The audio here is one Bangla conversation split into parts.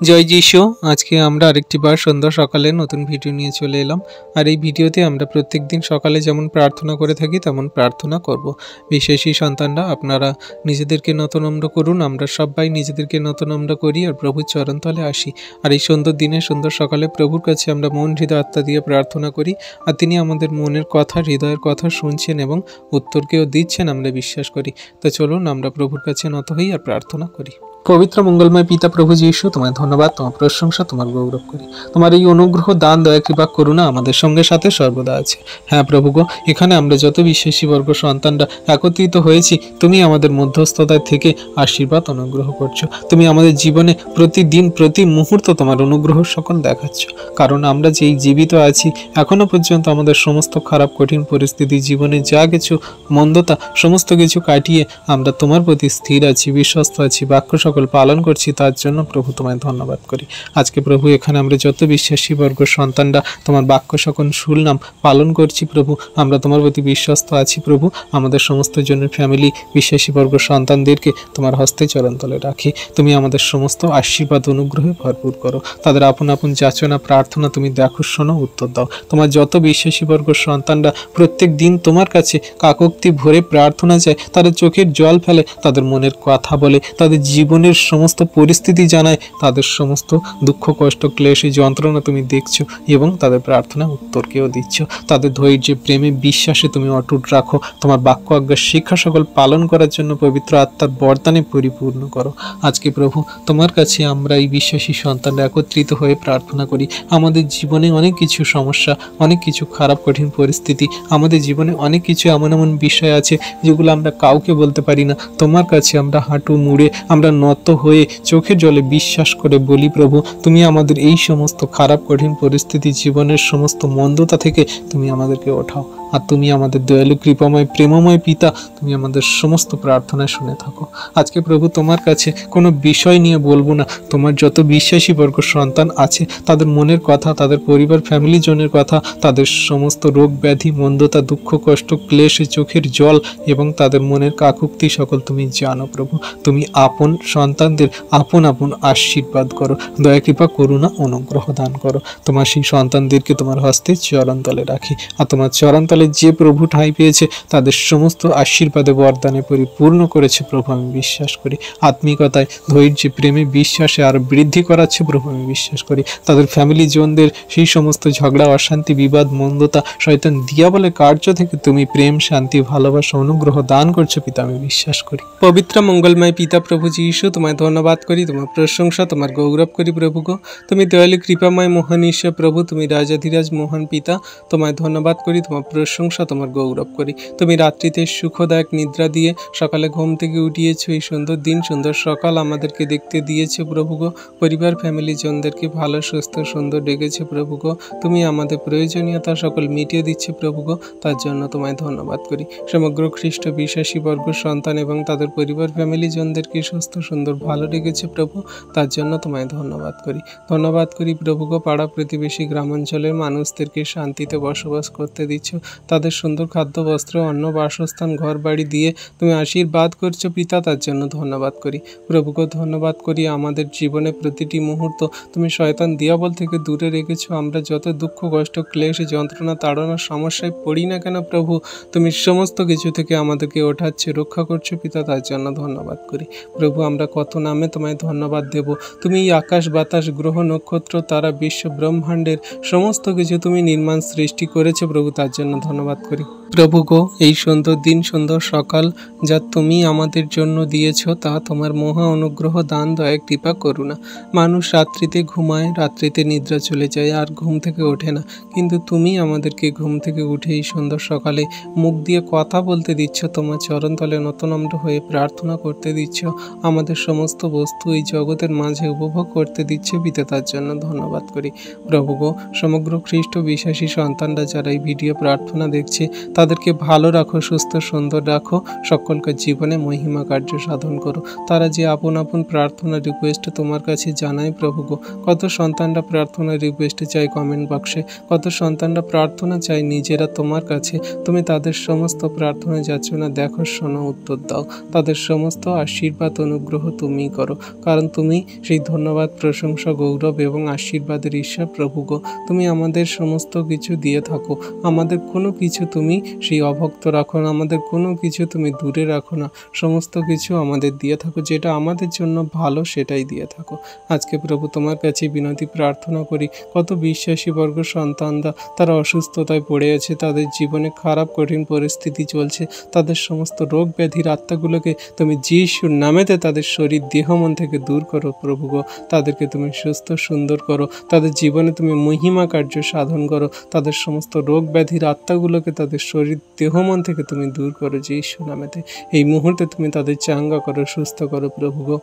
জয় যিশু। আজকে আমরা আরেকটি বার সন্ধ্যা সকালে নতুন ভিডিও নিয়ে চলে এলাম। আর এই ভিডিওতে আমরা প্রত্যেক দিন সকালে যেমন প্রার্থনা করে থাকি তেমন প্রার্থনা করব। বিশেষী সন্তানরা আপনারা নিজেদেরকে নতনম্র করুন, আমরা সবাই নিজেদেরকে নতনম্র করি আর প্রভুর চরণতলে আসি। আর এই সুন্দর দিনে সুন্দর সকালে প্রভুর কাছে আমরা মন হৃদয় আত্মা দিয়ে প্রার্থনা করি, আর তিনি আমাদের মনের কথা হৃদয়ের কথা শুনছেন এবং উত্তরকেও দিচ্ছেন আমরা বিশ্বাস করি। তো চলুন আমরা প্রভুর কাছে নত হই আর প্রার্থনা করি। পবিত্র মঙ্গলময় পিতা প্রভু যীশু, তোমায় ধন্যবাদ, তোমার প্রশংসা, তোমার গৌরব করি। তোমার এই অনুগ্রহ, দান, দয়া, কৃপা, করুণা আমাদের সঙ্গে সাথে সর্বদা আছে। হ্যাঁ প্রভু গো, এখানে আমরা যত বিশ্বাসী বর্গ সন্তানরা একত্রিত হয়েছি, তুমি আমাদের মধ্যস্থতায় থেকে আশীর্বাদ অনুগ্রহ করছো। তুমি আমাদের জীবনে প্রতিদিন প্রতি মুহূর্ত তোমার অনুগ্রহ সকল দেখাচ্ছ। কারণ আমরা যেই জীবিত আছি, এখনো পর্যন্ত আমাদের সমস্ত খারাপ কঠিন পরিস্থিতি, জীবনে যা কিছু মন্দতা, সমস্ত কিছু কাটিয়ে আমরা তোমার প্রতি স্থির আছি, বিশ্বস্ত আছি, বাক্য সকল পালন করছি। তার জন্য প্রভু তোমায় ধন্যবাদ করি। আজকে প্রভু এখানে আমরা যত বিশ্বাসী বর্গ সন্তানরা তোমার বাক্য সকল শুনলাম, পালন করছি প্রভু, আমরা তোমার প্রতি বিশ্বস্ত আছি প্রভু। আমাদের সমস্ত জনের ফ্যামিলি বিশ্বাসী বর্গ সন্তানদেরকে তোমার হস্তে চরণতলে রাখি। তুমি আমাদের সমস্ত আশীর্বাদ অনুগ্রহে ভরপুর করো। তাদের আপন আপন যাচনা প্রার্থনা তুমি দেখো, শোনো, উত্তর দাও। তোমার যত বিশ্বাসী বর্গ সন্তানরা প্রত্যেক দিন তোমার কাছে কাকক্তি ভরে প্রার্থনা চায়, তাদের চোখের জল ফেলে, তাদের মনের কথা বলে, তাদের জীবনের সমস্ত পরিস্থিতি জানায়, তাদের সমস্ত দুঃখ কষ্ট ক্লেশে যন্ত্রণা তুমি দেখছো এবং তাদের প্রার্থনা উত্তরকেও দিচ্ছ। তাদের ধৈর্যে প্রেমে বিশ্বাসে তুমি অটুট রাখো। তোমার বাক্য আজ্ঞা শিক্ষা সকল পালন করার জন্য পবিত্র আত্মার বরদানে পরিপূর্ণ করো। আজকে প্রভু তোমার কাছে আমরা এই বিশ্বাসী সন্তানরা একত্রিত হয়ে প্রার্থনা করি। আমাদের জীবনে অনেক কিছু সমস্যা, অনেক কিছু খারাপ কঠিন পরিস্থিতি, আমাদের জীবনে অনেক কিছু এমন এমন বিষয় আছে যেগুলো আমরা কাউকে বলতে পারি না। তোমার কাছে আমরা হাঁটু মুড়ে, আমরা নত হয়ে চোখের জলে বিশ্বাস করে বলি প্রভু, তুমি আমাদের এই সমস্ত খারাপ কঠিন পরিস্থিতি, জীবনের সমস্ত মন্দতা থেকে তুমি আমাদেরকে ওঠাও। আর তুমি আমাদের দয়ালু কৃপাময় প্রেমময় পিতা, তুমি আমাদের সমস্ত প্রার্থনা শুনে থাকো। আজকে প্রভু তোমার কাছে কোনো বিষয় নিয়ে বলবো না। তোমার যত বিশ্বাসী বর্গ সন্তান আছে, তাদের মনের কথা, তাদের পরিবার ফ্যামিলি জনের কথা, তাদের সমস্ত রোগ ব্যাধি মন্দতা দুঃখ কষ্ট ক্লেশে চোখের জল এবং তাদের মনের কাকুক্তি সকল তুমি জানো প্রভু। তুমি আপন সন্তানদের আপন আপন আশীর্বাদ করো, দয়া কৃপা করুণা অনুগ্রহ দান করো। তোমার সেই সন্তানদেরকে তোমার হস্তে চরণতলে রাখি। আর তোমার চরণতলে যে প্রভু ঠাঁই পেয়েছে, তাদের সমস্ত আশীর্বাদে বরদানে পরিপূর্ণ করেছে প্রভু আমি বিশ্বাস করি। আত্মিকতায় ধৈর্যে প্রেমে বিশ্বাসে আর বৃদ্ধি করাচ্ছে প্রভু আমি বিশ্বাস করি। তাদের ফ্যামিলি জনদের সেই সমস্ত ঝগড়া অশান্তি বিবাদ মন্দতা শয়তান দিয়াবলে কার্য থেকে তুমি প্রেম শান্তি ভালোবাসা অনুগ্রহ দান করছো পিতা আমি বিশ্বাস করি। পবিত্র মঙ্গলময় পিতা প্রভু যীশু, তোমায় ধন্যবাদ করি, তোমার প্রশংসা তোমার গৌরব করি প্রভু গো। তুমি দয়ালু কৃপাময় মহান ঈশ্বর প্রভু, তুমি রাজাধিরাজ মহান পিতা, তোমায় ধন্যবাদ করি, তোমার প্রশংসা তোমার গৌরব করি। তুমি রাত্রিতে সুখদায়ক নিদ্রা দিয়ে সকালে ঘুম থেকে উঠিয়েছো, এই সুন্দর দিন সুন্দর সকাল আমাদেরকে দেখতে দিয়েছো প্রভু গো। পরিবার ফ্যামিলি জনদেরকে ভালো সুস্থ সুন্দর ডেকেছে প্রভু গো। তুমি আমাদের প্রয়োজনীয়তা সকল মিটিয়ে দিচ্ছে প্রভু গো, তার জন্য তোমায় ধন্যবাদ করি। সমগ্র খ্রিস্ট বিশ্বাসী বর্গ সন্তান এবং তাদের পরিবার ফ্যামিলি জনদেরকে সুস্থ সুন্দর ভালো রেখেছে প্রভু, তার জন্য তোমায় ধন্যবাদ করি। ধন্যবাদ করি প্রভু গো, পাড়া প্রতিবেশী গ্রামাঞ্চলের মানুষদেরকে শান্তিতে বসবাস করতে দিচ্ছ, তাদের সুন্দর খাদ্য বস্ত্র অন্ন বাসস্থান ঘর বাড়ি দিয়ে তুমি আশীর্বাদ করছো পিতা, তার জন্য ধন্যবাদ করি প্রভু গো। ধন্যবাদ করি আমাদের জীবনে প্রতিটি মুহূর্ত তুমি শয়তান দিয়াবল থেকে দূরে রেখেছো। আমরা যত দুঃখ কষ্ট ক্লেশ যন্ত্রণা তাড়নার সমস্যায় পড়ি না কেন প্রভু, তুমি সমস্ত কিছু থেকে আমাদেরকে ওঠাচ্ছে রক্ষা করছো পিতা, তার জন্য ধন্যবাদ করি প্রভু। আমরা কত নামে তোমায় ধন্যবাদ দেব। তুমি এই আকাশ বাতাস গ্রহ নক্ষত্র তারা বিশ্ব ব্রহ্মাণ্ডের সমস্ত কিছু তুমি নির্মাণ সৃষ্টি করেছো প্রভু, তার জন্য ধন্যবাদ করি প্রভু গো। এই সুন্দর দিন সুন্দর সকাল যা তুমি আমাদের জন্য দিয়েছ, তা তোমার মহা অনুগ্রহ দান দয়া কৃপা করুণা। মানুষ রাত্রিতে ঘুমায়, রাত্রিতে নিদ্রা চলে যায় আর ঘুম থেকে ওঠে না, কিন্তু তুমি আমাদেরকে ঘুম থেকে উঠে এই সুন্দর সকালে মুখ দিয়ে কথা বলতে দিচ্ছ, তোমার চরণতলে নতনম্র হয়ে প্রার্থনা করতে দিচ্ছ, আমাদের সমস্ত বস্তু এই জগতের মাঝে উপভোগ করতে দিচ্ছে পিতা, তার জন্য ধন্যবাদ করি প্রভু গো। সমগ্র খ্রিস্ট বিশ্বাসী সন্তানরা যারা এই ভিডিও প্রার্থনা প্রার্থনা দেখছি তাদেরকে ভালো রাখো, সুস্থ সুন্দর রাখো, সকলকে জীবনে মহিমা কার্য সাধন করো। তারা যে আপন আপন প্রার্থনা রিকোয়েস্ট তোমার কাছে জানায় প্রভু গো, কত সন্তানরা প্রার্থনা রিকোয়েস্ট চাই কমেন্ট বক্সে, কত সন্তানরা প্রার্থনা চাই নিজেরা তোমার কাছে। তুমি তাদের সমস্ত প্রার্থনা যাচনা দেখো, শোনো, উত্তর দাও। তাদের সমস্ত আশীর্বাদ অনুগ্রহ তুমি করো, কারণ তুমি সেই ধন্যবাদ, প্রশংসা, গৌরব এবং আশীর্বাদের ঈশ্বর প্রভু গো। তুমি আমাদের সমস্ত কিছু দিয়ে থাকো, আমাদের কোনো কিছু তুমি সেই অভক্ত রাখো না, আমাদের কোনো কিছু তুমি দূরে রাখো না, সমস্ত কিছু আমাদের দিয়ে থাকো, যেটা আমাদের জন্য ভালো সেটাই দিয়ে থাকো। আজকে প্রভু তোমার কাছে বিনতি প্রার্থনা করি, কত বিশ্বাসী বর্গ সন্তানরা তারা অসুস্থতায় পড়ে আছে, তাদের জীবনে খারাপ কঠিন পরিস্থিতি চলছে, তাদের সমস্ত রোগ ব্যাধির আত্মাগুলোকে তুমি যিশুর নামেতে তাদের শরীর দেহ মন থেকে দূর করো প্রভু গো। তাদেরকে তুমি সুস্থ সুন্দর করো, তাদের জীবনে তুমি মহিমা কার্য সাধন করো, তাদের সমস্ত রোগ ব্যাধির আত্মাগুলোকে তাদের শরীর দেহ মন থেকে তুমি দূর করো যিশুর নামেতে। এই মুহূর্তে তুমি তাদের চাঙ্গা করো, সুস্থ করো প্রভু গো।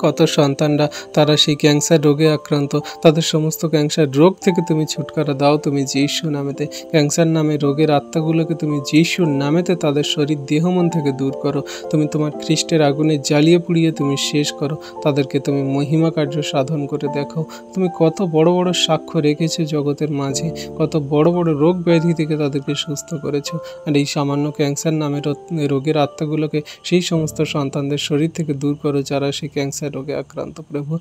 কত সন্তানরা তারা সেই ক্যান্সার রোগে আক্রান্ত, তাদের সমস্ত ক্যান্সার রোগ থেকে তুমি ছুটকারা দাও তুমি যিশুর নামেতে। ক্যান্সার নামে রোগের আত্মাগুলোকে তুমি যিশুর নামেতে তাদের শরীর দেহ মন থেকে দূর করো, তুমি তোমার খ্রিস্টের আগুনে জ্বালিয়ে পুড়িয়ে তুমি শেষ করো, তাদেরকে তুমি মহিমা কার্য সাধন করে দেখো। তুমি কত বড় বড় সাক্ষ্য রেখেছো জগতের মাঝে, কত বড় বড় রোগ ব্যাধি থেকে তাদেরকে সুস্থ করেছো। আর এই সামান্য ক্যান্সার নামের রোগের আত্মাগুলোকে সেই সমস্ত সন্তানদের শরীর থেকে দূর করো যারা সেই ক্যান্সার রোগে আক্রান্ত প্রভু।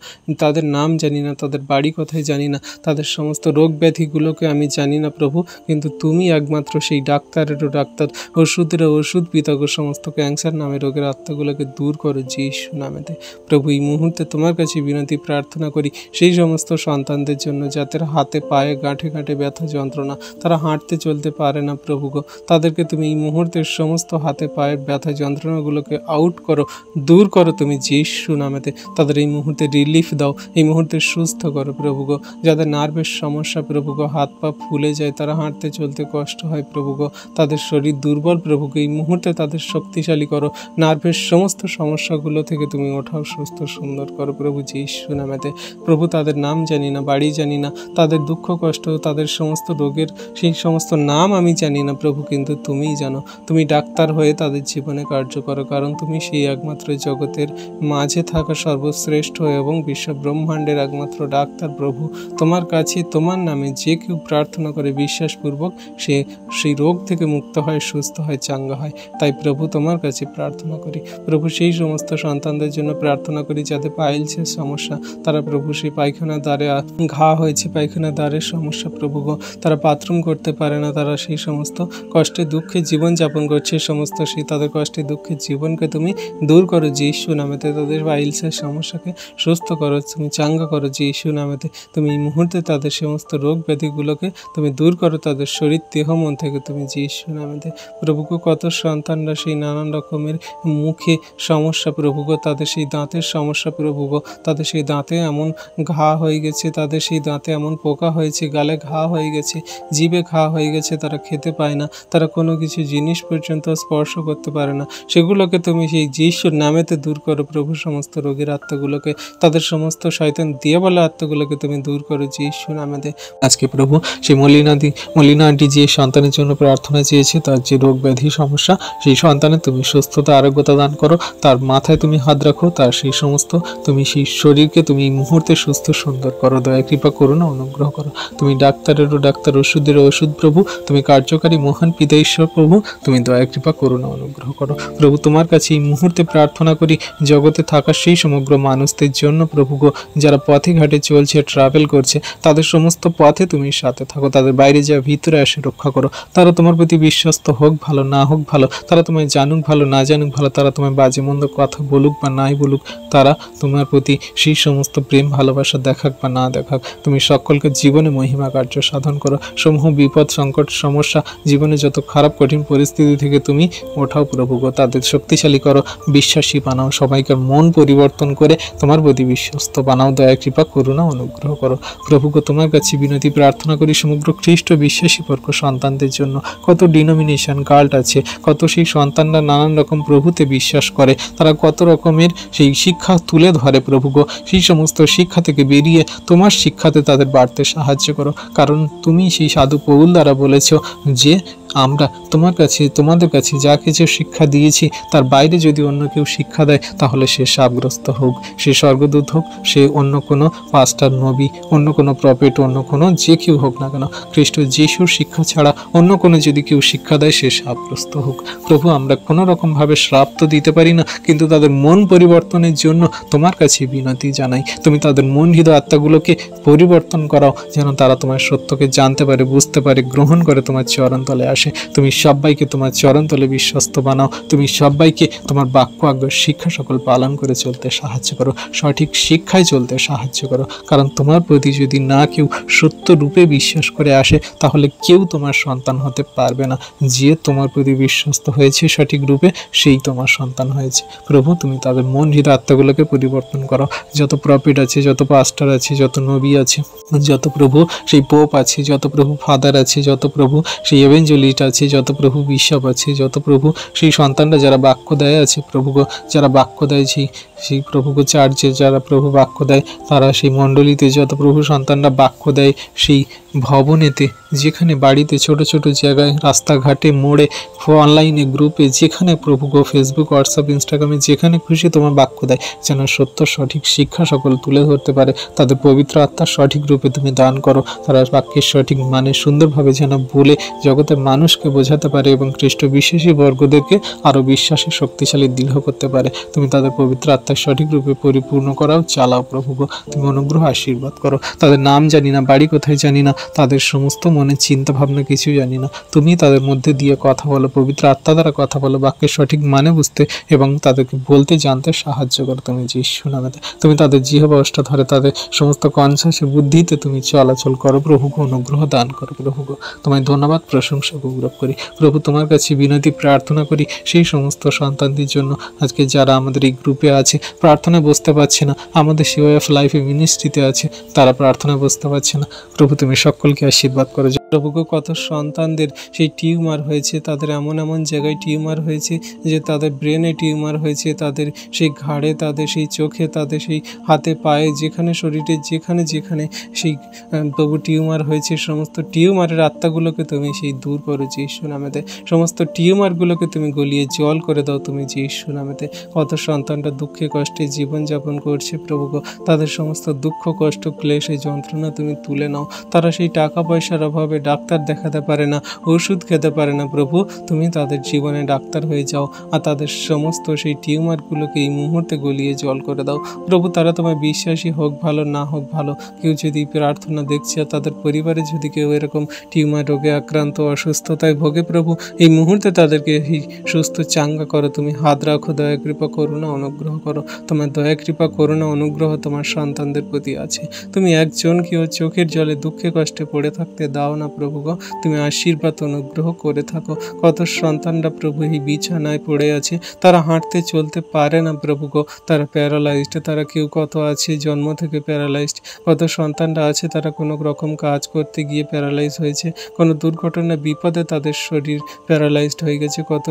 তাদের নাম জানি না, তাদের বাড়ি কোথায় জানি না, তাদের সমস্ত রোগ ব্যাধিগুলোকে আমি জানি না প্রভু, কিন্তু তুমি একমাত্র সেই ডাক্তারেরও ডাক্তার, ওষুধেরও ওষুধ পিতাগো। সমস্ত ক্যান্সার নামে রোগের আত্মাগুলোকে দূর করো যিশু নামেতে প্রভু। এই মুহূর্তে তোমার কাছে বিনতি প্রার্থনা করি সেই সমস্ত সন্তানদের জন্য যাদের হাতে পায়ে গাঁঠে গাঁঠে ব্যথা যন্ত্রণা, তারা হাঁটতে চলতে পারে না প্রভু গো। তাদেরকে তুমি এই মুহূর্তের সমস্ত হাতে পায়ের ব্যথা যন্ত্রণাগুলোকে আউট করো, দূর করো তুমি যিশু নামেতে। তাদের এই মুহূর্তে রিলিফ দাও, এই মুহূর্তে সুস্থ করো প্রভু গো। যাদের নার্ভের সমস্যা প্রভু গো, হাত পা ফুলে যায়, তারা হাঁটতে চলতে কষ্ট হয় প্রভু গো, তাদের শরীর দুর্বল প্রভু গো, এই মুহূর্তে তাদের শক্তিশালী করো। নার্ভের সমস্ত সমস্যাগুলো থেকে তুমি ওঠাও, সুস্থ সুন্দর করো প্রভু যিশু নামেতে প্রভু। তাদের নাম জানি না, বাড়ি জানি না, তাদের দুঃখ কষ্ট, তাদের সমস্ত রোগের সেই সমস্ত নাম আমি জানি না প্রভু, কিন্তু তুমিই জানো। তুমি ডাক্তার হয়ে তাদের জীবনে কার্য করো, কারণ তুমি সেই একমাত্র জগতের মাঝে থাকা সর্বশ্রেষ্ঠ এবং বিশ্ব ব্রহ্মাণ্ডের একমাত্র ডাক্তার প্রভু। তোমার কাছে তোমার নামে যে কেউ প্রার্থনা করে বিশ্বাসপূর্বক, সে সেই রোগ থেকে মুক্ত হয়, সুস্থ হয়, চাঙ্গা হয়। তাই প্রভু তোমার কাছে প্রার্থনা করি প্রভু, সেই সমস্ত সন্তানদের জন্য প্রার্থনা করি যাদের পাইলসের সমস্যা, তারা প্রভু সেই পায়খানা দ্বারে ঘা হয়েছে, পায়খানা দ্বারের সমস্যা প্রভু গো, তারা বাথরুম করতে পারে না, তারা সেই সমস্ত কষ্টে দুঃখে জীবনযাপন করছে, সমস্ত সেই তাদের কষ্টে দুঃখের জীবনকে তুমি দূর করো যিশু নামেতে। তাদের পাইলসের সমস্যাকে সুস্থ করো, তুমি চাঙ্গা করো যিশু নামেতে। তুমি এই মুহূর্তে তাদের সমস্ত রোগ ব্যাধিগুলোকে তুমি দূর করো তাদের শরীর দেহ মন থেকে তুমি যিশু নামেতে প্রভুকে। কত সন্তানরা সেই নানান রকমের মুখে সমস্যা প্রভুগো, তাদের সেই দাঁতের সমস্যা প্রভুগো, তাদের সেই দাঁতে এমন ঘা হয়ে গেছে, তাদের সেই দাঁতে এমন পোকা হয়েছে, গালে ঘা হয়ে গেছে, জিভে ঘা হয়ে গেছে, তারা খেতে পায় না, তারা কোনো কিছু জিনিস পর্যন্ত স্পর্শ করতে পারে না, সেগুলোকে তুমি সেই যিশুর নামেতে দূর করো প্রভু। সমস্ত রোগের আত্মাগুলোকে, তাদের সমস্ত শয়তান দিয়ে বলা আত্মাগুলোকে তুমি দূর করো যিশু নামেতে। আজকে প্রভু সেই মলিনা আন্টি যে সন্তানের জন্য প্রার্থনা চেয়েছে, তার যে রোগ ব্যাধি সমস্যা, সেই সন্তানের তুমি সুস্থতা আরোগ্যতা দান করো, তার মাথায় তুমি হাত রাখো, তার সেই সমস্ত তুমি সেই শরীরকে তুমি এই মুহূর্তে সুস্থ সুন্দর করো, দয়া কৃপা করো না, অনুগ্রহ করো। তুমি ডাক্তারেরও ডাক্তার, ওষুধেরও ওষুধ প্রভু, তুমি কার্যকারী মহান পিতা ঈশ্বর প্রভু, তুমি দয়া কৃপা করো না, অনুগ্রহ করো প্রভু। তোমার কাছে এই মুহূর্তে প্রার্থনা করি জগতে থাকা সেই সমগ্র মানুষদের জন্য প্রভু গো, যারা পথে ঘাটে চলছে, ট্রাভেল করছে, তাদের সমস্ত পথে তুমি সাথে থাকো, তাদের বাইরে যা ভিতরে আসে রক্ষা করো। তারা তোমার প্রতি বিশ্বস্ত হোক ভালো, না হোক ভালো, তারা তোমায় জানুক ভালো, না জানুক ভালো, তারা তোমায় বাজে মন্দ কথা বলুক বা নাই বলুক, তারা তোমার প্রতি সেই সমস্ত প্রেম ভালোবাসা দেখাক বা না দেখাক, তুমি সকলকে জীবনে মহিমা কার্য সাধন করো। সমূহ বিপদ সংকট সমস্যা, জীবনে যত খারাপ কঠিন পরিস্থিতি থেকে তুমি ওঠাও প্রভু গো, তাদের শক্তিশালী করো, বিশ্বাসী বানাও, সবাইকার মন পরিবর্তন পরিবর্তন করে তোমার প্রতি বিশ্বস্ত বানাও। দয়া কৃপা করুণা অনুগ্রহ করো। প্রভুকে তোমার কাছে বিনতি প্রার্থনা করি সমগ্র খ্রিস্ট বিশ্বাসী বর্গ সন্তানদের জন্য। কত ডিনোমিনেশন কাল্ট আছে, কত সেই সন্তানরা নানান রকম প্রভুতে বিশ্বাস করে, তারা কত রকমের সেই শিক্ষা তুলে ধরে। প্রভুগো সেই সমস্ত শিক্ষা থেকে বেরিয়ে তোমার শিক্ষাতে তাদের বাড়তে সাহায্য করো, কারণ তুমি সেই সাধু পৌল দ্বারা বলেছ যে আমরা তোমাদের কাছে যা কিছু শিক্ষা দিয়েছি তার বাইরে যদি অন্য কেউ শিক্ষা দেয় তাহলে সে শাপগ্রস্ত হোক, সে স্বর্গদূত হোক, সে অন্য কোনো পাস্টার, নবী, অন্য কোনো প্রফেট, অন্য কোনো যে কেউ হোক না কেন, খ্রিস্ট যিশুর শিক্ষা ছাড়া অন্য কোনো যদি কেউ শিক্ষা দেয় সে শাপগ্রস্ত হোক। প্রভু আমরা কোনো রকমভাবে শ্রাপ তো দিতে পারি না, কিন্তু তাদের মন পরিবর্তনের জন্য তোমার কাছে বিনতি জানাই। তুমি তাদের মন হৃদয় আত্মাগুলোকে পরিবর্তন করাও, যেন তারা তোমার সত্যকে জানতে পারে, বুঝতে পারে, গ্রহণ করে তোমার চরণতলে আসে। তুমি সবাইকে তোমার চরণতলে বিশ্বস্ত বানাও। তুমি সবাইকে তোমার বাক্য আজ্ঞা শিক্ষা সকল পালন করে চলতে সাহায্য করো, সঠিক শিক্ষায় চলতে সাহায্য করো, কারণ তোমার প্রতি যদি না কেউ সত্য রূপে বিশ্বাস করে আসে তাহলে কেউ তোমার সন্তান হতে পারবে না। যে তোমার প্রতি বিশ্বস্ত হয়েছে সঠিক রূপে সেই তোমার সন্তান হয়েছে। প্রভু তুমি তাদের মন হৃদয় আত্মাগুলোকে পরিবর্তন করো। যত প্রফেট আছে, যত পাস্টার আছে, যত নবী আছে, যত প্রভু সেই পোপ আছে, যত প্রভু ফাদার আছে, যত প্রভু সেই এভেঞ্জেলিস্ট আছে, যত প্রভু বিশপ আছে, যত প্রভু সেই সন্তানরা যারা বাক্য দেয় আছে, প্রভুগো যারা বাক্য দেয় সেই প্রভুগো চার্চে যারা প্রভু বাক্য দেয়, তারা সেই মণ্ডলীতে যত প্রভু সন্তানরা বাক্য দেয়, সেই ভবনেতে, যেখানে বাড়িতে, ছোট ছোট জায়গায়, রাস্তাঘাটে, মোড়ে, অনলাইনে, গ্রুপে, যেখানে প্রভুগো ফেসবুক, হোয়াটসঅ্যাপ, ইনস্টাগ্রামে যেখানে খুশি তোমার বাক্য দেয়, যেন সত্য সঠিক শিক্ষা সকল তুলে ধরতে পারে। তাদের পবিত্র আত্মার সঠিক রূপে তুমি দান করো, তারা বাক্যের সঠিক মানে সুন্দরভাবে যেন বলে জগতের মানুষকে বোঝাতে পারে এবং খ্রিস্ট বিশ্বাসী বর্গদেরকে আরও বিশ্বাসে শক্তিশালী দৃঢ় করতে পারে। তুমি তাদের পবিত্র আত্মার সঠিক রূপে পরিপূর্ণ করাও, চালাও। প্রভুগো তুমি অনুগ্রহ আশীর্বাদ করো। তাদের নাম জানি না, বাড়ি কোথায় জানি না, তাদের সমস্ত মনের চিন্তা ভাবনা কিছু জানি না, তুমি তাদের মধ্যে দিয়ে কথা বলো, পবিত্র আত্মা দ্বারা কথা বলো, বাক্যের সঠিক মানে বুঝতে এবং তাদেরকে বলতে জানতে সাহায্য করো। তুমি যিশু নামেতে তুমি তাদের জিহ্বা ধরে তাদের সমস্ত কনসাসে বুদ্ধিতে তুমি চলাচল করো। প্রভুকে অনুগ্রহ দান করো। প্রভুকে তোমায় ধন্যবাদ, প্রশংসা, গৌরব করি। প্রভু তোমার কাছে বিনতি প্রার্থনা করি সেই সমস্ত সন্তানদের জন্য আজকে যারা আমাদের এই গ্রুপে আছে, প্রার্থনায় বসতে পারছে না, আমাদের ওয়ে অফ লাইফে মিনিস্ট্রিতে আছে, তারা প্রার্থনায় বসতে পারছে না। প্রভু তুমি সকলকে আশীর্বাদ করো। প্রভুকে কত সন্তানদের সেই টিউমার হয়েছে, তাদের এমন এমন জায়গায় টিউমার হয়েছে যে তাদের ব্রেনে টিউমার হয়েছে, তাদের সেই ঘাড়ে, তাদের সেই চোখে, তাদের সেই হাতে পায়ে, যেখানে শরীরে যেখানে যেখানে সেই প্রভু টিউমার হয়েছে, সমস্ত টিউমারের আত্মাগুলোকে তুমি সেই দূর করো যিশু নামেতে। সমস্ত টিউমারগুলোকে তুমি গলিয়ে জল করে দাও তুমি যিশু নামেতে। কত সন্তানরা দুঃখে কষ্টে জীবনযাপন করছে প্রভুগো, তাদের সমস্ত দুঃখ কষ্ট ক্লেশ এই যন্ত্রণা তুমি তুলে নাও। তারা সেই টাকা পয়সার অভাবে ডাক্তার দেখাতে পারে না, ওষুধ খেতে পারে না, প্রভু তুমি তাদের জীবনে ডাক্তার হয়ে যাও আর তাদের সমস্ত সেই টিউমারগুলোকে এই মুহূর্তে গলিয়ে জল করে দাও। প্রভু তারা তোমার বিশ্বাসী হোক ভালো, না হোক ভালো, কেউ যদি প্রার্থনা দেখছে আর তাদের পরিবারে যদি কেউ এরকম টিউমার রোগে আক্রান্ত, অসুস্থতায় ভোগে, প্রভু এই মুহূর্তে তাদেরকে এই সুস্থ চাঙ্গা করো। তুমি হাত রাখো, দয়া কৃপা করুণা অনুগ্রহ করো। তোমার দয়া কৃপা করুণা অনুগ্রহ তোমার সন্তানদের প্রতি আছে। তুমি একজনকেও চোখের জলে দুঃখে কষ্টে পড়ে থাকতে দাও না প্রভুগো, তুমি আশীর্বাদ অনুগ্রহ করে থাকো। কত সন্তানরা প্রভু এই বিছানায় পড়ে আছে, তারা হাঁটতে চলতে পারে না প্রভুগো, তারা প্যারালাইজড, তারা কেউ কত আছে জন্ম থেকে প্যারালাইজড, কত সন্তানরা আছে তারা কোনো রকম কাজ করতে গিয়ে প্যারালাইজ হয়েছে, কোনো দুর্ঘটনা বিপদে তাদের শরীর প্যারালাইজড হয়ে গেছে, কত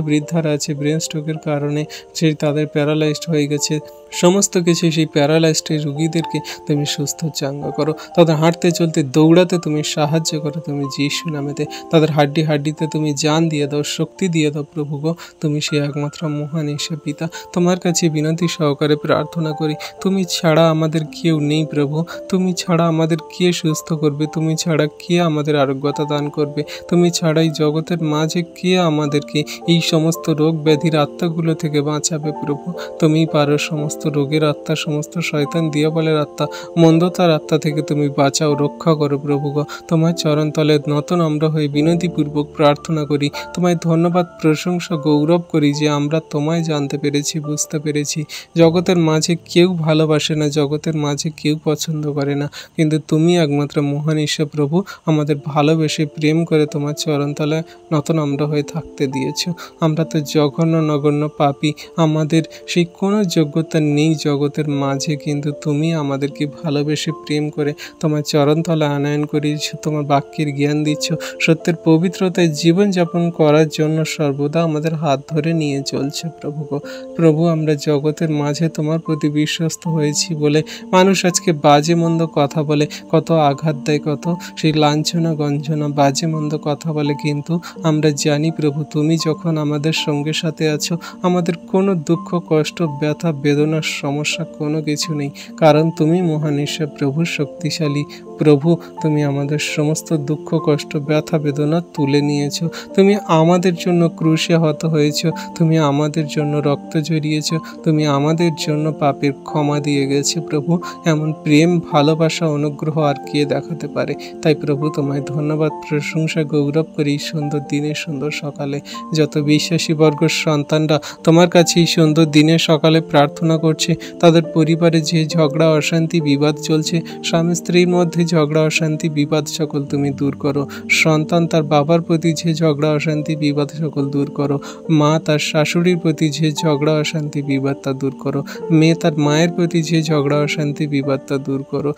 বৃদ্ধারা আছে ব্রেন স্ট্রোকের কারণে সেই তাদের প্যারালাইজড হয়ে গেছে। সমস্ত কিছু সেই প্যারালাইজড রোগীদেরকে তুমি সুস্থ চাঙ্গা করো, তাদের হাঁটতে চলতে দৌড়াতে তুমি সাহায্য করো তুমি যিশু নামেতে। তাদের হাড্ডিতে তুমি জান দিয়ে দাও, শক্তি দিয়ে দাও প্রভুগো, তুমি সেই একমাত্র মহান ঈশা পিতা। তোমার কাছে বিনতি সহকারে প্রার্থনা করি, তুমি ছাড়া আমাদের কেউ নেই প্রভু, তুমি ছাড়া আমাদের কে সুস্থ করবে, তুমি ছাড়া কে আমাদের আরোগ্যতা দান করবে, তুমি ছাড়াই জগতের মাঝে কে আমাদেরকে এই সমস্ত রোগ ব্যাধির আত্মাগুলো থেকে বাঁচাবে প্রভু। তুমি পারো সমস্ত রোগের আত্মা, সমস্ত শয়তান দিয়াবলের আত্মা, মন্দতার আত্মা থেকে তুমি বাঁচাও, রক্ষা করো প্রভুগো। তোমার চরণতলে নতুন আমরা হয়ে বিনতিপূর্বক প্রার্থনা করি, তোমায় ধন্যবাদ, প্রশংসা, গৌরব করি যে আমরা তোমায় জানতে পেরেছি, বুঝতে পেরেছি। জগতের মাঝে কেউ ভালোবাসে না, জগতের মাঝে কেউ পছন্দ করে না, কিন্তু তুমি একমাত্র মহান ঈশ্বর প্রভু, আমাদের ভালোবেসে প্রেম করে তোমার চরণতলায় নতুন আমরা হয়ে থাকতে দিয়েছ। আমরা তো জঘন্য নগণ্য পাপী, আমাদের সেই কোনো যোগ্যতা নেই জগতের মাঝে, কিন্তু তুমি আমাদেরকে ভালোবেসে প্রেম করে তোমার চরণতলা আনয়ন করিয়েছ, তোমার বাক্যের জ্ঞান দিচ্ছ, সত্যের পবিত্রতায় জীবনযাপন করার জন্য সর্বদা আমাদের হাত ধরে নিয়ে চলছে। প্রভু গো, প্রভু আমরা জগতের মাঝে তোমার প্রতি বিশ্বস্ত হয়েছি বলে মানুষ আজকে বাজে মন্দ কথা বলে, কত আঘাত দেয়, কত সেই লাঞ্ছনা গঞ্জনা বাজে মন্দ কথা বলে, কিন্তু আমরা জানি প্রভু তুমি যখন আমাদের সঙ্গে সাথে আছো, আমাদের কোনো দুঃখ কষ্ট ব্যথা বেদনার সমস্যা কোনো কিছু নেই, কারণ তুমি মহান ঈশ্বর প্রভু, শক্তিশালী প্রভু। তুমি আমাদের সমস্ত দুঃখ কষ্ট ব্যথা বেদনা তুলে নিয়েছো, তুমি আমাদের জন্য ক্রুশে হত হয়েছ, তুমি আমাদের জন্য রক্ত ঝরিয়েছ, তুমি আমাদের জন্য পাপের ক্ষমা দিয়ে গেছে প্রভু। এমন প্রেম ভালোবাসা অনুগ্রহ আর কে দেখাতে পারে? তাই প্রভু তোমায় ধন্যবাদ প্রশংসা গৌরব করি এই সুন্দর দিনে সুন্দর সকালে। যত বিশ্বাসী বর্গ সন্তানরা তোমার কাছে এই সুন্দর দিনে সকালে প্রার্থনা করছে, তাদের পরিবারে যে ঝগড়া অশান্তি বিবাদ চলছে, স্বামী স্ত্রীর মধ্যে ঝগড়া অশান্তি বিবাদ সকল তুমি দূর করো, সন্তান তার বাবার প্রতি যে ঝগড়া অশান্তি বিবাদ সকল দূর করো, মা তার শাশুড়ির প্রতি যে ঝগড়া অশান্তি বিবাদ তা দূর করো, মেয়ে তার মায়ের প্রতি যে ঝগড়া অশান্তি বিবাদ তা দূর করো,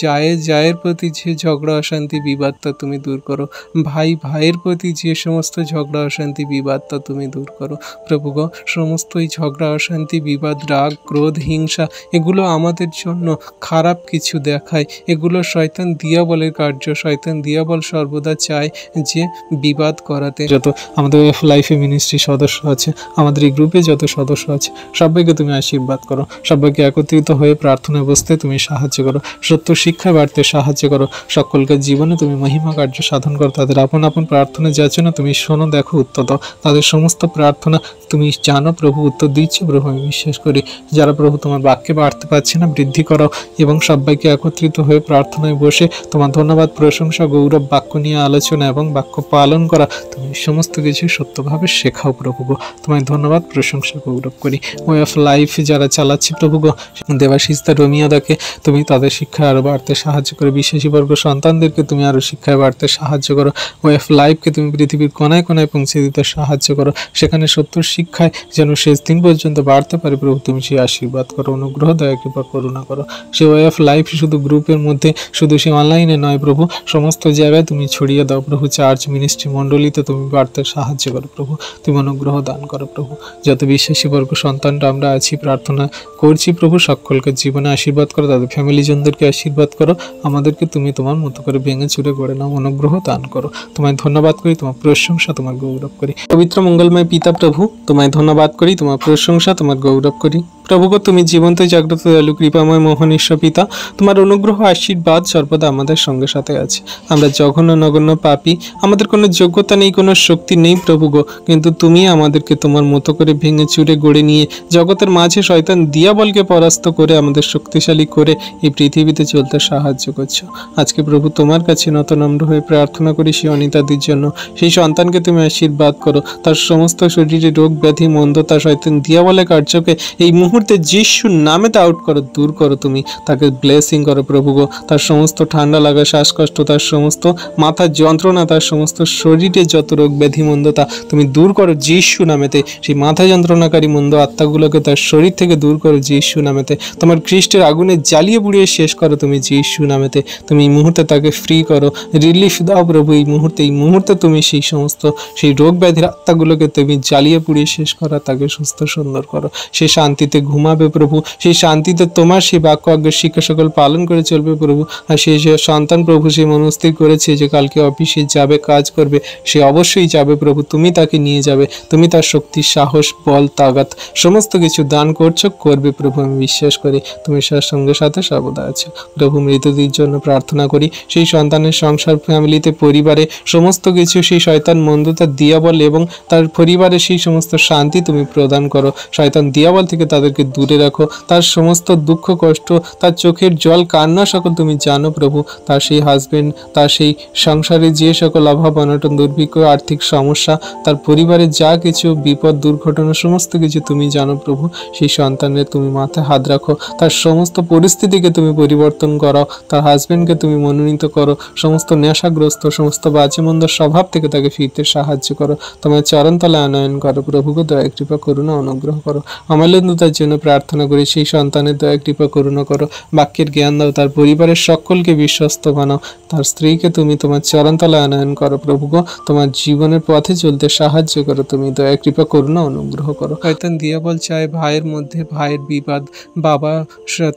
জায়ের প্রতি যে ঝগড়া অশান্তি বিবাদ তা তুমি দূর করো, ভাই ভাইয়ের প্রতি যে সমস্ত ঝগড়া অশান্তি বিবাদ তা তুমি দূর করো। প্রভু গো, সমস্ত এই ঝগড়া অশান্তি বিবাদ রাগ ক্রোধ হিংসা এগুলো আমাদের জন্য খারাপ কিছু দেখায়, এগুলো শয়তান দিয়াবলের কার্য। শয়তান দিয়াবল সর্বদা চায় যে বিবাদ করাতে। যত আমাদের লাইফে মিনিস্ট্রি সদস্য আছে, আমাদের এই গ্রুপে যত সদস্য আছে, সবাইকে তুমি আশীর্বাদ করো, সবাইকে একত্রিত হয়ে প্রার্থনায় বসতে তুমি সাহায্য করো, সত্য শিক্ষা বাড়তে সাহায্য করো, সকলকে জীবনে তুমি মহিমা কার্য সাধন করো। তাদের আপন আপন প্রার্থনা যাচনা তুমি শোনো, দেখো, উত্তর দাও। তাদের সমস্ত প্রার্থনা তুমি জানো প্রভু, উত্তর দিচ্ছ প্রভু, আমি বিশ্বাস করি। যারা প্রভু তোমার বাক্যে বাড়তে পারছে না, বৃদ্ধি করাও এবং সবাইকে একত্রিত হয়ে প্রার্থনায় বসে তোমার ধন্যবাদ প্রশংসা গৌরব বাক্য নিয়ে আলোচনা এবং বাক্য পালন করা তুমি সমস্ত কিছু সত্যভাবে শেখাও প্রভু গো। তোমায় ধন্যবাদ প্রশংসা গৌরব করি। ওয়ে অফ লাইফ যারা চালাচ্ছি প্রভু গো, দেবাশিস্তা রমিয়াদাকে তুমি তাদের শিক্ষায় আরও বাড়তে সাহায্য করো, বিশ্বাসী বর্গ সন্তানদেরকে তুমি আরও শিক্ষায় বাড়তে সাহায্য করো। ওয়ে অফ লাইফকে তুমি পৃথিবীর কোনায় কোনায় পৌঁছে দিতে সাহায্য করো, সেখানে সত্যর শিক্ষায় যেন শেষ দিন পর্যন্ত বাড়তে পারে প্রভু। তুমি সেই আশীর্বাদ করো, অনুগ্রহ দয়া কৃপা করুণা করো। সে ওয়ে অফ লাইফ শুধু গ্রুপের মধ্যে, শুধু সে অনলাইনে নয় প্রভু, সমস্ত জায়গায় তুমি ছড়িয়ে দাও প্রভু। চার্চ মিনিস্ট্রি মণ্ডলীতে তুমি বাড়তে সাহায্য করো প্রভু, তুমি অনুগ্রহ দান করো প্রভু। যত বিশ্বাসী বর্গ সন্তানরা আমরা আছি, প্রার্থনা করছি প্রভু, সকলকে জীবনে আশীর্বাদ করো, তাদের ফ্যামিলিজনদেরকে আশীর্বাদ করো, আমাদেরকে তুমি তোমার মতো করে ভেঙে চুরে গড়ে নাও, অনুগ্রহ দান করো। তোমায় ধন্যবাদ করি, তোমার প্রশংসা তোমার গৌরব করি। পবিত্র মঙ্গলময় পিতা প্রভু, তোমায় ধন্যবাদ করি, তোমার প্রশংসা তোমার গৌরব করি। প্রভু গো, তুমি জীবন্ত জাগ্রত দয়ালু কৃপাময় মোহন ঈশ্বর পিতা, তোমার অনুগ্রহ আশীর্বাদ সর্বদা আমাদের সঙ্গে সাথে আছে। আমরা জঘন্য নগণ্য পাপী, আমাদের কোনো যোগ্যতা নেই, কোনো শক্তি নেই প্রভু গো, কিন্তু তুমি আমাদেরকে তোমার মতো করে ভেঙে চুরে গড়ে নিয়ে জগতের মাঝে শয়তান দিয়াবলকে পরাস্ত করে আমাদের শক্তিশালী করে এই পৃথিবীতে চলতে সাহায্য করছো। আজকে প্রভু তোমার কাছে নতনম্র হয়ে প্রার্থনা করি সেই অনিতাদির জন্য। সেই সন্তানকে তুমি আশীর্বাদ করো, তার সমস্ত শরীরে রোগ ব্যাধি মন্দতা শয়তান দিয়াবলের কার্যকে এই মুহূর্তে যিশুর নামেতে আউট করো, দূর করো, তুমি তাকে ব্লেসিং করো প্রভু গো। তার সমস্ত ঠান্ডা লাগা শ্বাসকষ্ট, তার সমস্ত মাথার যন্ত্রণা, তার সমস্ত শরীরে যত রোগ ব্যাধি মন্দতা তুমি দূর করো যিশু নামেতে। সেই মাথা যন্ত্রণাকারী মন্দ আত্মাগুলোকে তার শরীর থেকে দূর করো যিশু নামেতে। তোমার খ্রিস্টের আগুনে জ্বালিয়ে পুড়িয়ে শেষ করো তুমি যিশু নামেতে। তুমি এই মুহূর্তে তাকে ফ্রি করো, রিলিফ দাও প্রভু। এই মুহূর্তে তুমি সেই সমস্ত সেই রোগ ব্যাধির আত্মাগুলোকে তুমি জ্বালিয়ে পুড়িয়ে শেষ করা, তাকে সুস্থ সুন্দর করো। সে শান্তিতে ঘুমাবে প্রভু, সেই শান্তিতে তোমার সেই বাক্য আজ্ঞার শিক্ষা সকল পালন করে চলবে প্রভু। আর সেই সন্তান প্রভু সে মনস্থির করেছে যে কালকে অফিসে যাবে, কাজ করবে, সে অবশ্যই যাবে প্রভু। তুমি তাকে নিয়ে যাবে, তুমি তার শক্তি সাহস বল তাগাত সমস্ত কিছু দান করছো, করবে প্রভু। আমি বিশ্বাস করি তুমি তার সঙ্গে সাথে সর্বদা আছো প্রভু। মৃতদের জন্য প্রার্থনা করি, সেই সন্তানের সংসার ফ্যামিলিতে পরিবারে সমস্ত কিছু সেই শয়তান মন্দতা দিয়াবল এবং তার পরিবারে সেই সমস্ত শান্তি তুমি প্রদান করো। শয়তান দিয়াবল থেকে তাদেরকে দূরে রাখো, তার সমস্ত দুঃখ কষ্ট, তার চোখের জল কান্না সকল তুমি জানো প্রভু। তার সেই হাজবেন্ড, তার সেই সংসারে যে সকল অভাব অনটন দুর্ভিক্ষ আর্থিক সমস্যা, তার পরিবারে যা কিছু বিপদ দুর্ঘটনা সমস্ত কিছু তুমি জানো প্রভু। সেই সন্তানের তুমি মাথায় হাত রাখো, তার সমস্ত পরিস্থিতিকে তুমি পরিবর্তন করো, তার হাজবেন্ডকে তুমি মনোনীত করো, সমস্ত নেশাগ্রস্ত সমস্ত বাজে মন্দ স্বভাব থেকে তাকে ফিরতে সাহায্য করো। তোমার চরণতলে আনয়ন করো প্রভুকে, দয়া কৃপা করুণা অনুগ্রহ করো। অমূল্যতার জন্য জন্য প্রার্থনা করি, সেই সন্তানের দয়া কৃপা করুণা করো, বাক্যের জ্ঞান দাও, তার পরিবারের সকলকে বিশ্বস্ত বানাও, তার স্ত্রীকে তুমি তোমার চরণতলায় আনয়ন করো প্রভু গো, তোমার জীবনের পথে চলতে সাহায্য করো, তুমি দয়া কৃপা করুণা অনুগ্রহ করো। শয়তান দিয়াবল চায় ভাইয়ের মধ্যে ভাইয়ের বিবাদ, বাবা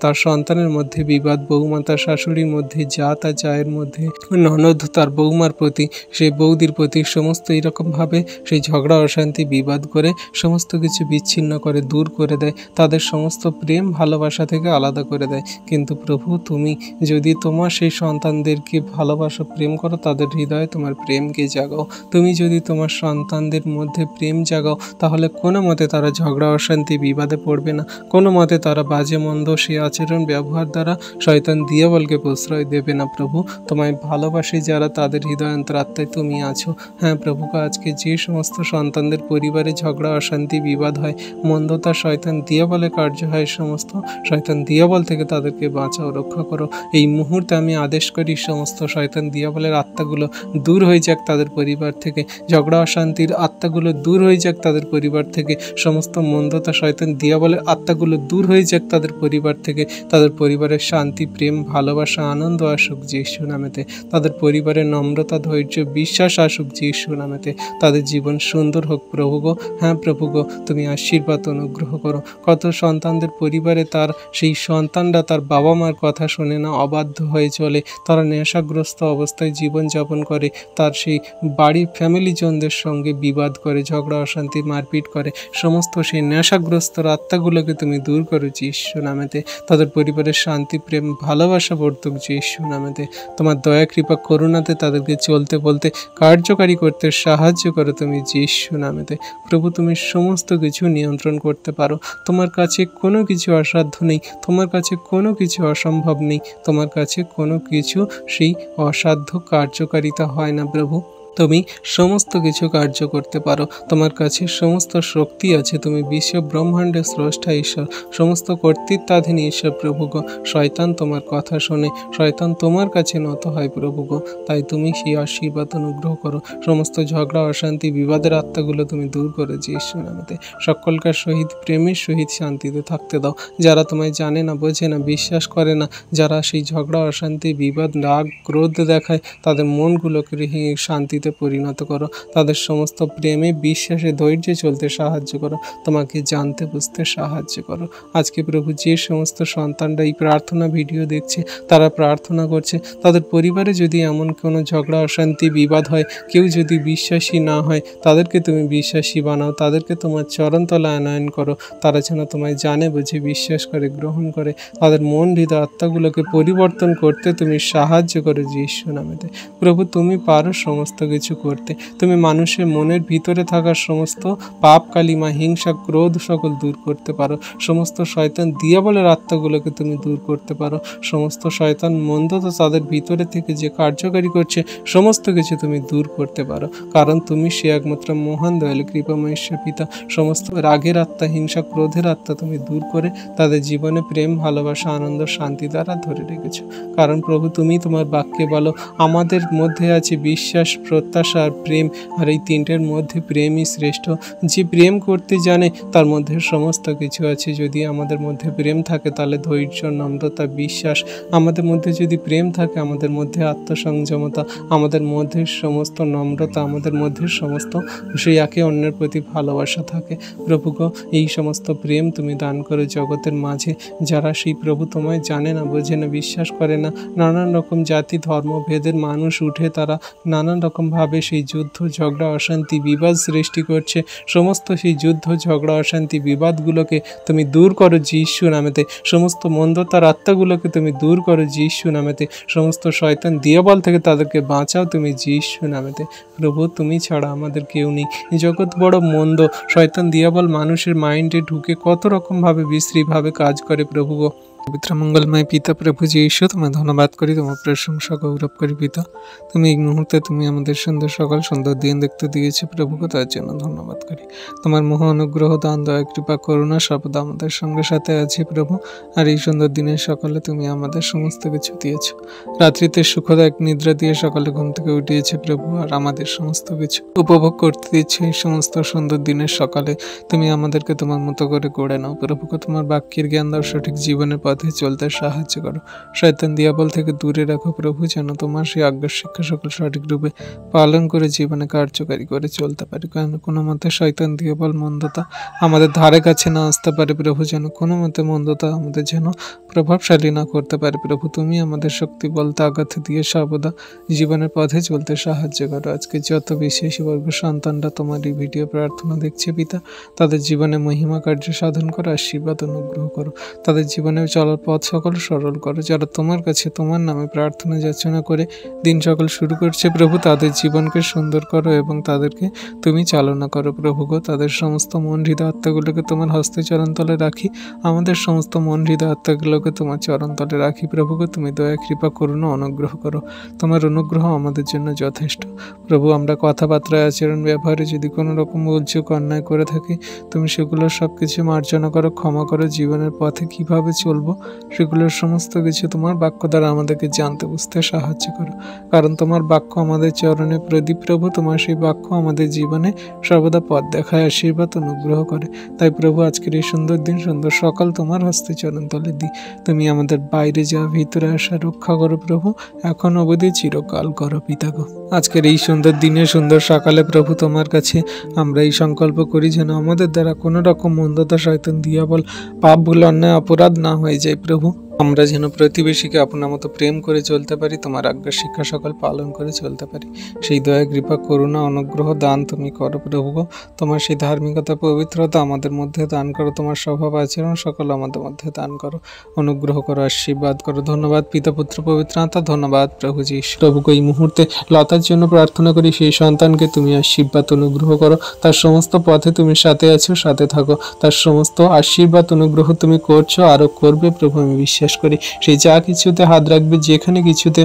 তার সন্তানের মধ্যে বিবাদ, বৌমা তার শাশুড়ির মধ্যে, যা তার জায়ের মধ্যে, ননদ তার বৌমার প্রতি, সেই বৌদির প্রতি, সমস্ত এইরকমভাবে সেই ঝগড়া অশান্তি বিবাদ করে সমস্ত কিছু বিচ্ছিন্ন করে দূর করে দেয়, তাদের সমস্ত প্রেম ভালোবাসা থেকে আলাদা করে দেয়। কিন্তু প্রভু তুমি যদি তোমার সেই সন্তানদেরকে ভালোবাসা প্রেম করো, তাদের হৃদয়ে তোমার প্রেমকে জাগাও, তুমি যদি তোমার সন্তানদের মধ্যে প্রেম জাগাও, তাহলে কোনো মতে তারা ঝগড়া অশান্তি বিবাদে পড়বে না, কোনো মতে তারা বাজে মন্দ সেই আচরণ ব্যবহার দ্বারা শয়তান দিয়াবলকে প্রশ্রয় দেবে না। প্রভু তোমায় ভালোবাসে যারা, তাদের হৃদয় অন্তরাত্মায় তুমি আছো। হ্যাঁ প্রভু, আজকে যে সমস্ত সন্তানদের পরিবারে ঝগড়া অশান্তি বিবাদ হয়, মন্দতা শয়তান দিয়াবলে কার্য হয়, সমস্ত শয়তান দিয়াবল থেকে তাদেরকে বাঁচাও, রক্ষা করো। এই মুহূর্তে আমি আদেশ করি সমস্ত শয়তান দিয়াবলের আত্মাগুলো দূর হয়ে যাক তাদের পরিবার থেকে, ঝগড়া অশান্তির আত্মাগুলো দূর হয়ে যাক তাদের পরিবার থেকে, সমস্ত মন্দতা শয়তান দিয়াবলের আত্মাগুলো দূর হয়ে যাক তাদের পরিবার থেকে, তাদের পরিবারের শান্তি প্রেম ভালোবাসা আনন্দ আসুক যিশু নামেতে, তাদের পরিবারের নম্রতা ধৈর্য বিশ্বাস আসুক যিশু নামেতে, তাদের জীবন সুন্দর হোক প্রভু গো। হ্যাঁ প্রভু গো, তুমি আশীর্বাদ অনুগ্রহ করো। কত সন্তানদের পরিবারে তার সেই সন্তানরা তার বাবা মার কথা শোনে না, অবাধ্য হয়ে চলে, তারা নেশাগ্রস্ত অবস্থায় জীবনযাপন করে, তার সেই বাড়ির ফ্যামিলি জনদের সঙ্গে বিবাদ করে, ঝগড়া অশান্তি মারপিট করে, সমস্ত সেই নেশাগ্রস্ত আত্মাগুলোকে তুমি দূর করো যিশু নামেতে, তাদের পরিবারের শান্তি প্রেম ভালোবাসা বর্তুক যিশু নামেতে, তোমার দয়া কৃপা করুণাতে তাদেরকে চলতে বলতে কার্যকারী করতে সাহায্য করো তুমি যিশু নামেতে। প্রভু তুমি সমস্ত কিছু নিয়ন্ত্রণ করতে পারো, তোমার কাছে কোনো কিছু অসাধ্য নেই, তোমার কাছে কোনো কিছু অসম্ভব নেই, তোমার কাছে কোনো কিছু সেই অসাধ্য কার্যকারিতা হয় না প্রভু। তুমি সমস্ত কিছু কার্য করতে পারো, তোমার কাছে সমস্ত শক্তি আছে, তুমি বিশ্ব ব্রহ্মাণ্ডের স্রষ্টা ঈশ্বর, সমস্ত কর্তৃত্বাধীন ঈশ্বর প্রভু গো। শয়তান তোমার কথা শোনে, শয়তান তোমার কাছে নত হয় প্রভু গো, তাই তুমি সেই আশীর্বাদ অনুগ্রহ করো, সমস্ত ঝগড়া অশান্তি বিবাদের আত্মাগুলো তুমি দূর করে যিশু নামেতে, সকলকার সহিত প্রেমের সহিত শান্তিতে থাকতে দাও। যারা তোমায় জানে না বোঝে না বিশ্বাস করে না, যারা সেই ঝগড়া অশান্তি বিবাদ রাগ ক্রোধ দেখায়, তাদের মনগুলোকে শান্তি পরিণত করো, তাদের সমস্ত প্রেমে বিশ্বাসে ধৈর্যে চলতে সাহায্য করো, তোমাকে জানতে বুঝতে সাহায্য করো। আজকে প্রভু যে সমস্ত সন্তানরা এই প্রার্থনা ভিডিও দেখছে, তারা প্রার্থনা করছে, তাদের পরিবারে যদি এমন কোনো ঝগড়া অশান্তি বিবাদ হয়, কেউ যদি বিশ্বাসী না হয়, তাদেরকে তুমি বিশ্বাসী বানাও, তাদেরকে তোমার চরণতলা আনয়ন করো, তারা যেন তোমায় জানে বুঝে বিশ্বাস করে গ্রহণ করে, তাদের মন হৃদয় আত্মাগুলোকে পরিবর্তন করতে তুমি সাহায্য করো যিশু নামেতে। প্রভু তুমি পারো সমস্ত কিছু করতে, তুমি মানুষের মনের ভিতরে থাকা সমস্ত পাপ কালিমা হিংসা ক্রোধ সকল দূর করতে পারো, সমস্ত শয়তান দিয়াবলের আত্মাগুলোকে তুমি দূর করতে পারো, সমস্ত শয়তান মন্দতা তাদের ভিতরে থেকে যে কার্যকারী করছে সমস্ত কিছু তুমি দূর করতে পারো, কারণ তুমি সে একমাত্র মহান দয়ালু কৃপাময় ঈশ্বর পিতা। সমস্ত রাগের আত্মা হিংসা ক্রোধের আত্মা তুমি দূর করে তাদের জীবনে প্রেম ভালোবাসা আনন্দ শান্তি দ্বারা ধরে রেখেছো, কারণ প্রভু তুমি তোমার বাক্যে বলো আমাদের মধ্যে আছে বিশ্বাস প্রত্যাশা আর প্রেম, আর এই তিনটের মধ্যে প্রেমই শ্রেষ্ঠ। যে প্রেম করতে জানে তার মধ্যে সমস্ত কিছু আছে। যদি আমাদের মধ্যে প্রেম থাকে তাহলে ধৈর্য নম্রতা বিশ্বাস, আমাদের মধ্যে যদি প্রেম থাকে আমাদের মধ্যে আত্মসংযমতা, আমাদের মধ্যে সমস্ত নম্রতা, আমাদের মধ্যে সমস্ত সেই একে অন্যের প্রতি ভালোবাসা থাকে। প্রভু গো এই সমস্ত প্রেম তুমি দান করো জগতের মাঝে, যারা সেই প্রভু তোমায় জানে না বোঝে না বিশ্বাস করে না, নানান রকম জাতি ধর্ম ভেদের মানুষ উঠে তারা নানান রকমভাবে সেই যুদ্ধ ঝগড়া অশান্তি বিবাদ সৃষ্টি করছে, সমস্ত সেই যুদ্ধ ঝগড়া অশান্তি বিবাদগুলোকে তুমি দূর করো যিশু নামেতে, সমস্ত মন্দতার আত্মাগুলোকে তুমি দূর করো যিশু নামেতে, সমস্ত শয়তান দিয়াবল থেকে তাদেরকে বাঁচাও তুমি যিশু নামেতে। প্রভু তুমি ছাড়া আমাদের কেউ নেই, জগৎ বড় মন্দ, শয়তান দিয়াবল মানুষের মাইন্ডে ঢুকে কত রকমভাবে বিশ্রীভাবে কাজ করে প্রভু গো। পবিত্র মঙ্গলময় পিতা প্রভু যীশু, তোমায় ধন্যবাদ করি, তোমার প্রশংসা গৌরব করি পিতা। তুমি এই মুহূর্তে তুমি আমাদের সুন্দর সকাল সুন্দর দিন দেখতে দিয়েছো প্রভু, তার জন্য ধন্যবাদ করি। তোমার মহা অনুগ্রহ দান দয়া কৃপা করুণা সর্বদা আমাদের সঙ্গে সাথে আছে প্রভু। আর এই সুন্দর দিনের সকালে তুমি আমাদের সমস্ত কিছু দিয়েছো। রাত্রিতে সুখদায়ক নিদ্রা দিয়ে সকালে ঘুম থেকে উঠিয়েছে প্রভু, আর আমাদের সমস্ত কিছু উপভোগ করতে দিচ্ছে। এই সমস্ত সুন্দর দিনের সকালে তুমি আমাদেরকে তোমার মতো করে গড়ে নাও প্রভু। তোমার বাক্যের জ্ঞান দাও, সঠিক জীবনের পথে চলতে সাহায্য করো। শয়তান দিয়াবল থেকে দূরে রাখো প্রভু, যেন তোমার সেই আজ্ঞার শিক্ষা সকল সঠিক রূপে পালন করে জীবনে কার্যকারী করে চলতে পারি। কারণ কোনো মতে শয়তান দিয়াবল মন্দতা আমাদের ধারে কাছে না আসতে পারে প্রভু, যেন কোনো মতে মন্দতা আমাদের যেন প্রভাবশালী না করতে পারে প্রভু। তুমি আমাদের শক্তি বলতে আঘাত দিয়ে সর্বদা জীবনের পথে চলতে সাহায্য করো। আজকে যত বিশেষ বর্গ সন্তানরা তোমার এই ভিডিও প্রার্থনা দেখছে পিতা, তাদের জীবনে মহিমা কার্য সাধন করো, আশীর্বাদ অনুগ্রহ করো। তাদের জীবনে চলার পথ সকল সরল করো। যারা তোমার কাছে তোমার নামে প্রার্থনা যাচনা করে দিন সকল শুরু করছে প্রভু, তাদের জীবনকে সুন্দর করো এবং তাদেরকে তুমি চালনা করো প্রভু গো। তাদের সমস্ত মন হৃদয় আত্মাগুলোকে তোমার হস্তে চরণতলে রাখি। আমাদের সমস্ত মন হৃদয় আত্মাগুলোকে তোমার চরণতলে রাখি প্রভু গো। তুমি দয়া কৃপা করুন, অনুগ্রহ করো। তোমার অনুগ্রহ আমাদের জন্য যথেষ্ট প্রভু। আমরা কথাবার্তায় আচরণ ব্যবহারে যদি কোনো রকম উল্চুক অন্যায় করে থাকি, তুমি সেগুলো সব কিছু মার্জনা করো, ক্ষমা করো। জীবনের পথে কিভাবে চলবো সেগুলোর সমস্ত কিছু তোমার বাক্য দ্বারা আমাদেরকে জানতে বুঝতে সাহায্য করো। কারণ তোমার বাক্য আমাদের চরণে প্রদীপ প্রভু। তোমার সেই বাক্য আমাদের জীবনে সর্বদা পথ দেখায়, আশীর্বাদ অনুগ্রহ করে। তাই প্রভু আজকের এই সুন্দর দিন সুন্দর সকাল তোমার হস্তে চরণ তলে দিই। তুমি আমাদের বাইরে যাওয়া ভিতরে আসা রক্ষা করো প্রভু, এখন অবধি চিরকাল করো পিতা গো। আজকের এই সুন্দর দিনে সুন্দর সকালে প্রভু তোমার কাছে আমরা এই সংকল্প করি, যেন আমাদের দ্বারা কোনো রকম মন্দতা শয়তান দিয়াবল পাপ ভুল অন্যায় অপরাধ না হয়ে যায় প্রভু। আমরা যেন প্রতিবেশীকে আপনার মতো প্রেম করে চলতে পারি, তোমার আজ্ঞা শিক্ষা সকল পালন করে চলতে পারি। সেই দয়া কৃপা করুণা অনুগ্রহ দান তুমি করো প্রভু গো। তোমার সেই ধার্মিকতা পবিত্রতা আমাদের মধ্যে দান করো। তোমার স্বভাব আচরণ সকল আমাদের মধ্যে দান করো, অনুগ্রহ করো, আশীর্বাদ করো। ধন্যবাদ পিতা পুত্র পবিত্র আত্মা, ধন্যবাদ প্রভু যীশু। প্রভুকে এই মুহূর্তে লতার জন্য প্রার্থনা করি, সেই সন্তানকে তুমি আশীর্বাদ অনুগ্রহ করো। তার সমস্ত পথে তুমি সাথে আছো, সাথে থাকো। তার সমস্ত আশীর্বাদ অনুগ্রহ তুমি করছো, আরো করবে প্রভু আমি বিশ্বাস করি। সেই যা কিছুতে হাত রাখবে, যেখানে কিছুতে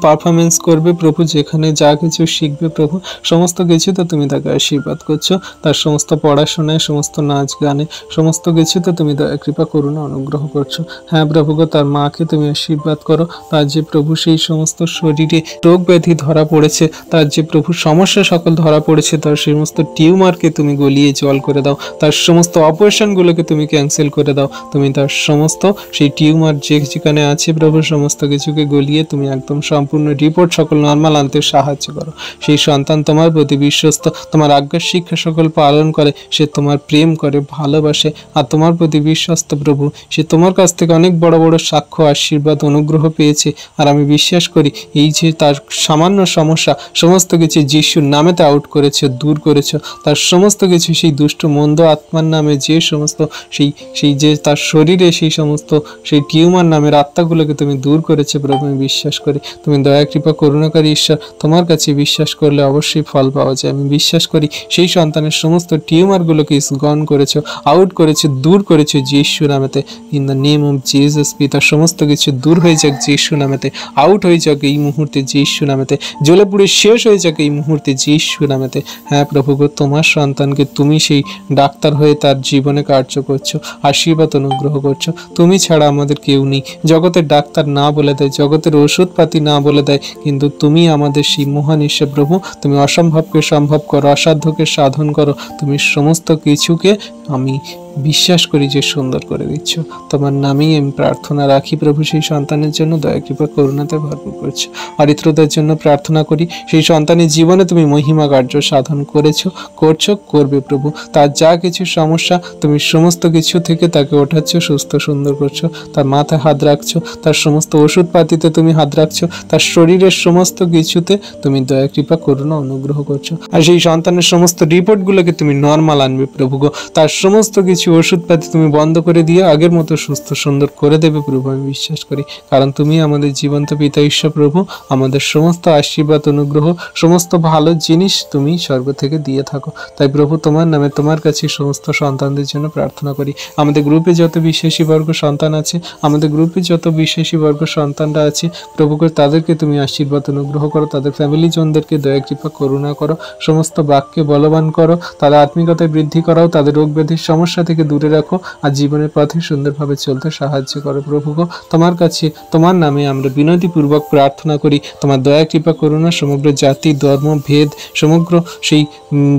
পারফরমেন্স করবে প্রভু, যেখানে যা কিছু শিখবে প্রভু, সমস্ত কিছুতে তুমি তাকে আশীর্বাদ করছো। তার সমস্ত পড়াশোনায়, সমস্ত নাচ গানে, সমস্ত কিছুতে তুমি দয়া কৃপা করুণা অনুগ্রহ করছো। হ্যাঁ প্রভু গো, তার মাকে তুমি আশীর্বাদ করো। তার যে প্রভু সেই সমস্ত শরীরে রোগ ব্যাধি ধরা পড়েছে, তার যে প্রভু সমস্যা সকল ধরা পড়েছে, তার সমস্ত টিউমারকে তুমি গলিয়ে জল করে দাও। তার সমস্ত অপারেশনগুলোকে তুমি ক্যান্সেল করে দাও। তুমি তার সমস্ত সেই টিউমার যেখানে আছে প্রভু, সমস্ত কিছুকে গলিয়ে তুমি একদম সম্পূর্ণ রিপোর্ট সকল নর্মাল আনতে সাহায্য করো। সেই সন্তান তোমার প্রতি বিশ্বস্ত, তোমার আজ্ঞার শিক্ষা সকল পালন করে, সে তোমার প্রেম করে, ভালোবাসে, আর তোমার প্রতি বিশ্বস্ত প্রভু। সে তোমার কাছ থেকে অনেক বড় বড় সাক্ষ্য আশীর্বাদ অনুগ্রহ পেয়েছে। আর আমি বিশ্বাস করি এই যে তার সামান্য সমস্যা সমস্ত কিছু যিশুর নামেতে আউট করেছে, দূর করেছ। তার সমস্ত কিছু সেই দুষ্ট মন্দ আত্মার নামে যে সমস্ত সেই যে তার শরীরে সেই সমস্ত সেই টিউমার নামের আত্মাগুলোকে তুমি দূর করেছে প্রভু আমি বিশ্বাস করি। তুমি দয়া কৃপা করুণাকারী ঈশ্বর, তোমার কাছে বিশ্বাস করলে অবশ্যই ফল পাওয়া যায়। আমি বিশ্বাস করি সেই সন্তানের সমস্ত টিউমারগুলোকে গন করেছো, আউট করেছো, দূর করেছো যিশু নামেতে। In the name of Jesus পিতা, সমস্ত কিছু দূর হয়ে যাক যিশু নামেতে, আউট হয়ে যাক এই মুহূর্তে যিশু নামেতে, জ্বলে পুড়ে শেষ হয়ে যাক এই মুহূর্তে যিশু নামেতে। হ্যাঁ প্রভু গো, তোমার সন্তানকে তুমি সেই ডাক্তার হয়ে তার জীবনে কার্য করছো, আশীর্বাদ অনুগ্রহ করছো। তুমি ছাড়া আমাদের কেউ নেই। জগতের ডাক্তার না বলে দেয়, জগতের ওষুধপাতি না বলে দেয়, কিন্তু তুমি আমাদের সেই মহান ঈশ্বর প্রভু। তুমি অসম্ভবকে সম্ভব করো, অসাধ্যকে সাধন করো। তুমি সমস্ত কিছুকে আমি বিশ্বাস করি যে সুন্দর করে দিচ্ছ। তোমার নামেই আমি প্রার্থনা রাখি প্রভু। সেই সন্তানের জন্য দয়া কৃপা করুণাতে ভরপুর করছো। অরিত্রদের জন্য প্রার্থনা করি, সেই সন্তানের জীবনে তুমি মহিমা কার্য সাধন করছো, করবে প্রভু। তার যা কিছু সমস্যা তুমি সমস্ত কিছু থেকে তাকে ওঠাচ্ছ, সুস্থ সুন্দর করছো। তার মাথায় হাত রাখছো, তার সমস্ত ওষুধপাতিতে তুমি হাত রাখছো, তার শরীরের সমস্ত কিছুতে তুমি দয়া কৃপা করুণা অনুগ্রহ করছো। আর সেই সন্তানের সমস্ত রিপোর্টগুলোকে তুমি নর্মাল আনবে প্রভু গো। তার সমস্ত কিছু ওষুধপাতি তুমি বন্ধ করে দিয়ে আগের মতো সুস্থ সুন্দর করে দেবে প্রভু, আমি বিশ্বাস করি। কারণ তুমি আমাদের জীবন্ত পিতা ঈশ্বর প্রভু, আমাদের সমস্ত আশীর্বাদ অনুগ্রহ সমস্ত ভালো জিনিস তুমি স্বর্গ থেকে দিয়ে থাকো। তাই প্রভু তোমার নামে তোমার কাছে সমস্ত সন্তানদের জন্য প্রার্থনা করি। আমাদের গ্রুপে যত বিশ্বাসী বর্গ সন্তান আছে, আমাদের গ্রুপে যত বিশ্বাসী বর্গ সন্তানরা আছে প্রভু করে তাদেরকে তুমি আশীর্বাদ অনুগ্রহ করো, তাদের ফ্যামিলি জনদেরকে দয়া কৃপা করুণা করো, সমস্ত বাক্যে বলবান করো, তাদের আত্মিকতায় বৃদ্ধি করাও, তাদের রোগ ব্যাধির সমস্যা থেকে দূরে রাখো, আর জীবনের পথে সুন্দরভাবে চলতে সাহায্য করো প্রভু গো। তোমার কাছে তোমার নামে আমরা বিনতিপূর্বক প্রার্থনা করি, তোমার দয়া কৃপা করুণা সমগ্র জাতি ধর্ম ভেদ সমগ্র সেই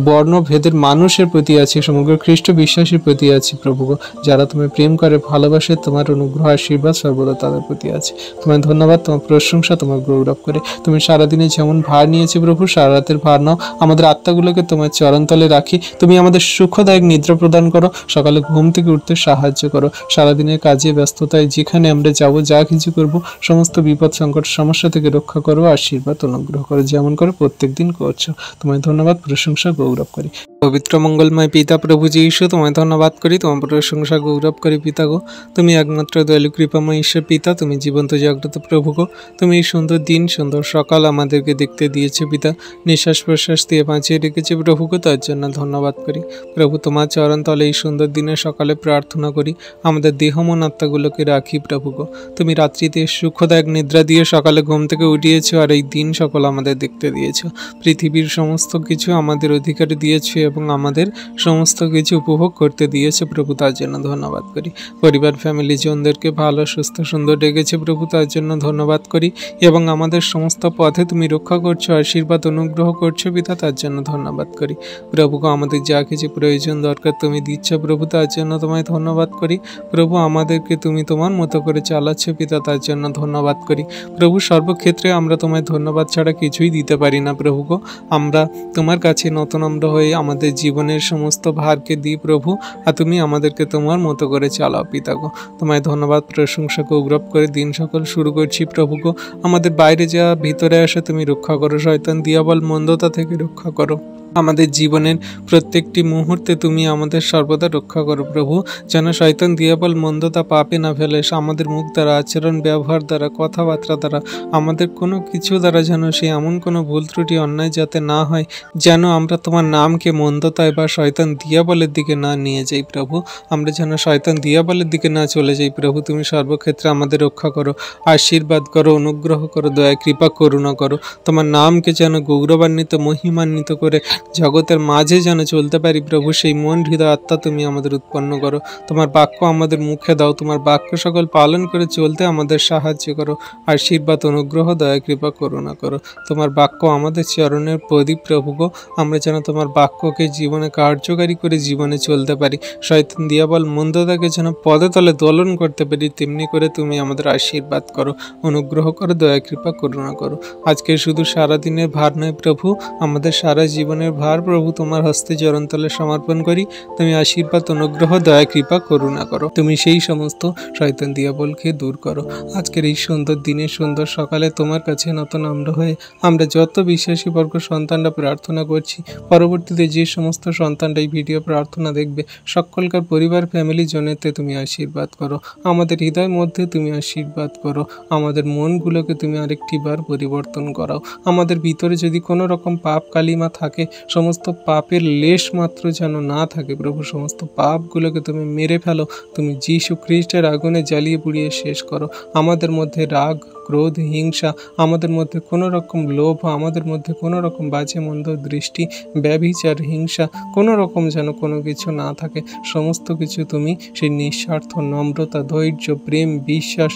বর্ণ ভেদের মানুষের প্রতি আছে, সমগ্র খ্রিস্ট বিশ্বাসীর প্রতি আছে প্রভু গো। যারা তুমি প্রেম করে ভালোবাসে, তোমার অনুগ্রহ আশীর্বাদ সর্বদা তাদের প্রতি আছে। তোমার ধন্যবাদ, তোমার প্রশংসা, তোমার গৌরব করে। তুমি সারাদিনে যেমন ভার নিয়েছে প্রভু, সারা রাতের ভার নাও, আমাদের আত্মাগুলোকে তোমার চরণতলে রাখি। তুমি আমাদের সুখদায়ক নিদ্রা প্রদান করো, সকালে ঘুম থেকে উঠতে সাহায্য করো। সারাদিনের কাজে ব্যস্ততায় যেখানে আমরা যাব, যা কিছু করব, সমস্ত বিপদ সংকট সমস্যা থেকে রক্ষা করো, আশীর্বাদ অনুগ্রহ করো, যেমন করে প্রত্যেক দিন করছো। তোমায় ধন্যবাদ, প্রশংসা, গৌরব করি। পবিত্র মঙ্গলময় পিতা প্রভু যীশু, তোমায় ধন্যবাদ করি, তোমার প্রশংসা গৌরব করি পিতা গো। তুমি একমাত্র দয়ালু কৃপাময় ঈশ্বর পিতা, তুমি জীবন্ত জাগ্রত প্রভু গো। তুমি এই সুন্দর দিন সুন্দর সকাল আমাদেরকে দেখতে দিয়েছে পিতা, নিঃশ্বাস প্রশ্বাস দিয়ে বাঁচিয়ে রেখেছে প্রভু গো, তার জন্য ধন্যবাদ করি প্রভু। তোমার চরণ তলে এই সুন্দর দিনে সকালে প্রার্থনা করি, আমাদের দেহ মন আত্মাগুলোকে রাখি প্রভু গো। তুমি রাত্রিতে সুখদায়ক নিদ্রা দিয়ে সকালে ঘুম থেকে উঠিয়েছো, আর এই দিন সকল আমাদের দেখতে দিয়েছো। পৃথিবীর সমস্ত কিছু আমাদের অধিকারে দিয়েছো এবং আমাদের সমস্ত কিছু উপভোগ করতে দিয়েছে প্রভু, তার জন্য ধন্যবাদ করি। পরিবার ফ্যামিলি জনদেরকে ভালো সুস্থ সুন্দর রেখেছে প্রভু, তার জন্য ধন্যবাদ করি। এবং আমাদের সমস্ত পথে তুমি রক্ষা করছো, আশীর্বাদ অনুগ্রহ করছো পিতা, তার জন্য ধন্যবাদ করি প্রভুকে। আমাদের যা কিছু প্রয়োজন দরকার তুমি দিচ্ছ প্রভু, তার জন্য তোমায় ধন্যবাদ করি প্রভু। আমাদেরকে তুমি তোমার মতো করে চালাচ্ছ পিতা, তার জন্য ধন্যবাদ করি প্রভু। সর্বক্ষেত্রে আমরা তোমায় ধন্যবাদ ছাড়া কিছুই দিতে পারি না প্রভু গো। আমরা তোমার কাছে নতনম্র হয়ে আমাদের জীবনের সমস্ত ভারকে দিই প্রভু, আর তুমি আমাদেরকে তোমার মতো করে চালাও পিতা গো। তোমায় ধন্যবাদ, প্রশংসা, গৌরব করে দিন সকল শুরু করছি প্রভু গো। আমাদের বাইরে যা ভিতরে আসে তুমি রক্ষা করো, শয়তান দিয়াবল মন্দতা থেকে রক্ষা করো। আমাদের জীবনের প্রত্যেকটি মুহূর্তে তুমি আমাদের সর্বদা রক্ষা করো প্রভু, যেন শয়তান দিয়াবল মন্দতা পাপে না ফেলে। আমাদের মুখ দ্বারা, আচরণ ব্যবহার দ্বারা, কথাবার্তা দ্বারা, আমাদের কোনো কিছু দ্বারা যেন সে এমন কোনো ভুল ত্রুটি অন্যায় যাতে না হয়, যেন আমরা তোমার নামকে মন্দতায় বা শয়তান দিয়াবলের দিকে না নিয়ে যাই প্রভু। আমরা যেন শয়তান দিয়াবলের দিকে না চলে যাই প্রভু। তুমি সর্বক্ষেত্রে আমাদের রক্ষা করো, আশীর্বাদ করো, অনুগ্রহ করো, দয়া কৃপা করুণা করো। তোমার নামকে যেন গৌরবান্বিত মহিমান্বিত করে জগতের মাঝে যেন চলতে পারি প্রভু, সেই মন হৃদয় আত্মা তুমি আমাদের উৎপন্ন করো। তোমার বাক্য আমাদের মুখে দাও, তোমার বাক্য সকল পালন করে চলতে আমাদের সাহায্য করো, আশীর্বাদ অনুগ্রহ দয়া কৃপা করুণা করো। তোমার বাক্য আমাদের চরণের প্রদীপ প্রভু গো। আমরা যেন তোমার বাক্যকে জীবনে কার্যকারী করে জীবনে চলতে পারি, শয়তান দিয়াবল মন্দতাকে যেন পদে তলে দোলন করতে পারি, তেমনি করে তুমি আমাদের আশীর্বাদ করো, অনুগ্রহ করো, দয়া কৃপা করুণা করো। আজকে শুধু সারাদিনের ভার নয় প্রভু, আমাদের সারা জীবনের ভার প্রভু তোমার হস্তে চরণতলে সমর্পণ করি। তুমি আশীর্বাদ অনুগ্রহ দয়া কৃপা করুণা করো। তুমি সেই সমস্ত শয়তান দিয়াবলকে দূর করো। আজকের এই সুন্দর দিনে সুন্দর সকালে তোমার কাছে নতনম্র হয়ে আমরা যত বিশ্বাসী বর্গ সন্তানরা প্রার্থনা করছি, পরবর্তীতে যে সমস্ত সন্তানরা এই ভিডিও প্রার্থনা দেখবে সকলকার পরিবার ফ্যামিলি জনেতে তুমি আশীর্বাদ করো, আমাদের হৃদয় মধ্যে তুমি আশীর্বাদ করো, আমাদের মনগুলোকে তুমি আরেকটি বার পরিবর্তন করাও। আমাদের ভিতরে যদি কোনো রকম পাপ কালিমা থাকে, সমস্ত পাপের লেশ মাত্র যেন না থাকে প্রভু, সমস্ত পাপগুলোকে তুমি মেরে ফেলো, তুমি যীশু খ্রিস্টের আগুনে জ্বালিয়ে পুড়িয়ে শেষ করো। আমাদের মধ্যে রাগ, ক্রোধ, হিংসা, আমাদের মধ্যে কোনো রকম লোভ, আমাদের মধ্যে কোনো রকম বাজে মন্দ দৃষ্টি, ব্যভিচার, হিংসা, কোনো রকম যেন কোনো কিছু না থাকে। সমস্ত কিছু তুমি সেই নিঃস্বার্থ নম্রতা, ধৈর্য, প্রেম, বিশ্বাস,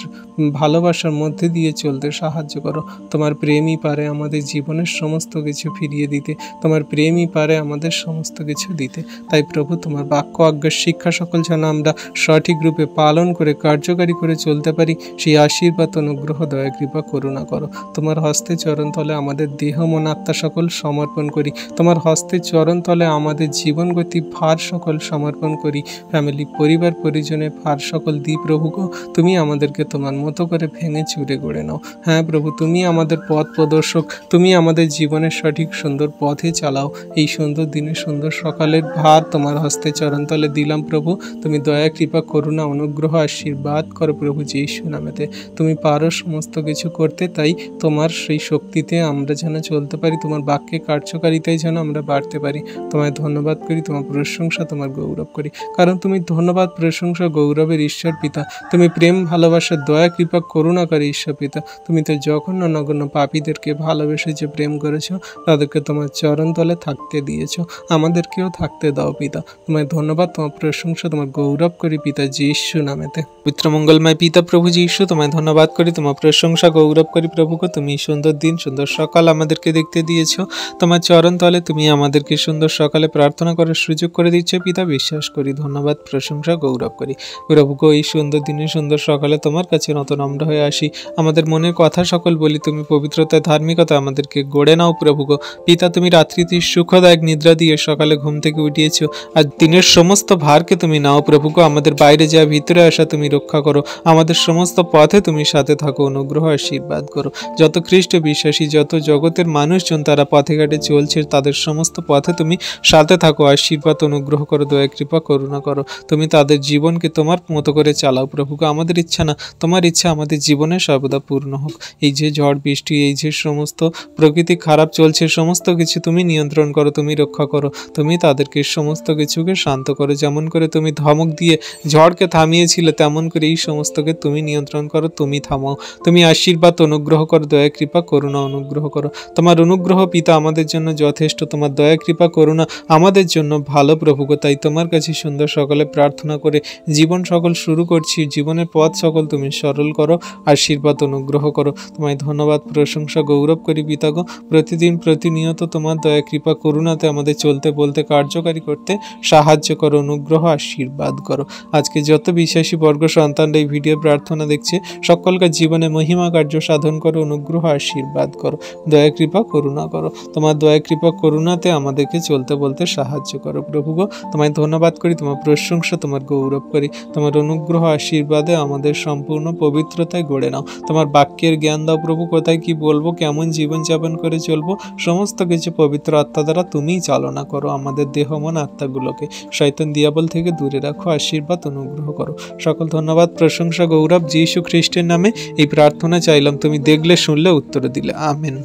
ভালোবাসার মধ্যে দিয়ে চলতে সাহায্য করো। তোমার প্রেমই পারে আমাদের জীবনের সমস্ত কিছু ফিরিয়ে দিতে, তোমার প্রেমই পারে আমাদের সমস্ত কিছু দিতে। তাই প্রভু তোমার বাক্য আজ্ঞার শিক্ষা সকল যেন আমরা সঠিক রূপে পালন করে কার্যকারী করে চলতে পারি, সেই আশীর্বাদ অনুগ্রহ দয়া দয়া কৃপা করুণা করো। তোমার হস্তে চরণ তলে আমাদের দেহ মন আত্মা সকল সমর্পণ করি। তোমার হস্তে চরণ তলে আমাদের জীবন গতি ভার সকল সমর্পণ করি। ফ্যামিলি পরিবার পরিজনের ভার সকল দিই প্রভু গো। তুমি আমাদেরকে তোমার মতো করে ভেঙে চুরে গড়ে নাও। হ্যাঁ প্রভু, তুমি আমাদের পথ প্রদর্শক, তুমি আমাদের জীবনের সঠিক সুন্দর পথে চালাও। এই সুন্দর দিনে সুন্দর সকালের ভার তোমার হস্তে চরণতলে দিলাম প্রভু। তুমি দয়া কৃপা করুণা অনুগ্রহ আশীর্বাদ করো প্রভু যীশু নামেতে। তুমি পারো সমস্ত কিছু করতে, তাই তোমার সেই শক্তিতে আমরা যেন চলতে পারি, তোমার বাক্যে কার্যকারিতায় যেন আমরা বাড়তে পারি। তোমায় ধন্যবাদ করি, তোমার প্রশংসা তোমার গৌরব করি, কারণ তুমি ধন্যবাদ প্রশংসা গৌরবের ঈশ্বর পিতা। তুমি প্রেম ভালোবাসা দয়া কৃপা করুণা করে ঈশ্বর পিতা। তুমি তো জঘন্য নগণ্য পাপীদেরকে ভালোবেসে যে প্রেম করেছো, তাদেরকে তোমার চরণ তলে থাকতে দিয়েছো, আমাদেরকেও থাকতে দাও পিতা। তোমায় ধন্যবাদ, তোমার প্রশংসা তোমার গৌরব করি পিতা যীশু নামেতে। পবিত্র মঙ্গলময় পিতা প্রভু যীশু, তোমায় ধন্যবাদ করি, তোমার প্রশংসা গৌরব করি প্রভুকে। তুমি সুন্দর দিন সুন্দর সকাল আমাদেরকে দেখতে দিয়েছো। তোমার চরণ তলে তুমি আমাদেরকে সুন্দর সকালে প্রার্থনা করার সুযোগ করে দিচ্ছ পিতা। বিশ্বাস করি, ধন্যবাদ প্রশংসা গৌরব করি প্রভুকে। এই সুন্দর দিনে সুন্দর সকালে তোমার কাছে নত নম্র হয়ে আসি। আমাদের মনের কথা সকল বলি, তুমি পবিত্রতায় ধার্মিকতা আমাদেরকে গড়ে নাও প্রভুগো পিতা। তুমি রাত্রিতে সুখদায়ক নিদ্রা দিয়ে সকালে ঘুম থেকে উঠিয়েছো, আর দিনের সমস্ত ভারকে তুমি নাও প্রভুগো। আমাদের বাইরে যা ভিতরে আসা তুমি রক্ষা করো, আমাদের সমস্ত পথে তুমি সাথে থাকো, অনুগ্রহ আশীর্বাদ করো। যত খ্রিস্ট বিশ্বাসী, যত জগতের মানুষজন তারা পথে ঘাটে চলছে, তাদের সমস্ত পথে তুমি সাথে থাকো, আশীর্বাদ অনুগ্রহ করো, দয়া কৃপা করুণা করো। তুমি তাদের জীবনকে তোমার মতো করে চালাও প্রভুগো। আমাদের ইচ্ছা না, তোমার ইচ্ছা আমাদের জীবনে সর্বদা পূর্ণ হোক। এই যে ঝড় বৃষ্টি, এই যে সমস্ত প্রকৃতি খারাপ চলছে, সমস্ত কিছু তুমি নিয়ন্ত্রণ করো, তুমি রক্ষা করো। তুমি তাদেরকে সমস্ত কিছুকে শান্ত করো। যেমন করে তুমি ধমক দিয়ে ঝড়কে থামিয়েছিলে, তেমন করে এই সমস্তকে তুমি নিয়ন্ত্রণ করো, তুমি থামাও। তুমি আশীর্বাদ অনুগ্রহ করো, দয়া কৃপা করুণা অনুগ্রহ করো। তোমার অনুগ্রহ পিতা আমাদের জন্য যথেষ্ট, তোমার দয়া কৃপা করুণা আমাদের জন্য ভালো প্রভুগো। তাই তোমার কাছে সুন্দর সকালে প্রার্থনা করে জীবন সকল শুরু করছি। জীবনের পথ সকল তুমি সরল করো, আশীর্বাদ অনুগ্রহ করো। তোমায় ধন্যবাদ প্রশংসা গৌরব করি পিতাগো। প্রতিদিন প্রতিনিয়ত তোমার দয়া কৃপা করুণাতে আমাদের চলতে বলতে কার্যকারী করতে সাহায্য করো, অনুগ্রহ আশীর্বাদ করো। আজকে যত বিশ্বাসী বর্গ সন্তানরা এই ভিডিও প্রার্থনা দেখছে, সকলকার জীবনে মহিমা কার্য সাধন করো, অনুগ্রহ আশীর্বাদ করো, দয়া কৃপা করুণা করো। তোমার দয়া কৃপা করুণাতে আমাদেরকে চলতে বলতে সাহায্য করো প্রভুগো। তোমায় ধন্যবাদ করি, তোমার প্রশংসা তোমার গৌরব করি। তোমার অনুগ্রহ আশীর্বাদে আমাদের সম্পূর্ণ পবিত্রতায় গড়ে নাও। তোমার বাক্যের জ্ঞান দাও প্রভু, কোথায় কি বলবো, কেমন জীবনযাপন করে চলবো, সমস্ত কিছু পবিত্র আত্মা দ্বারা তুমিই চালনা করো। আমাদের দেহ মন আত্মাগুলোকে শয়তান দিয়াবল থেকে দূরে রাখো, আশীর্বাদ অনুগ্রহ করো। সকল ধন্যবাদ প্রশংসা গৌরব যীশু খ্রিস্টের নামে এই প্রার্থনা চাইলাম। তুমি দেখলে শুনলে উত্তর দিলে, আমেন।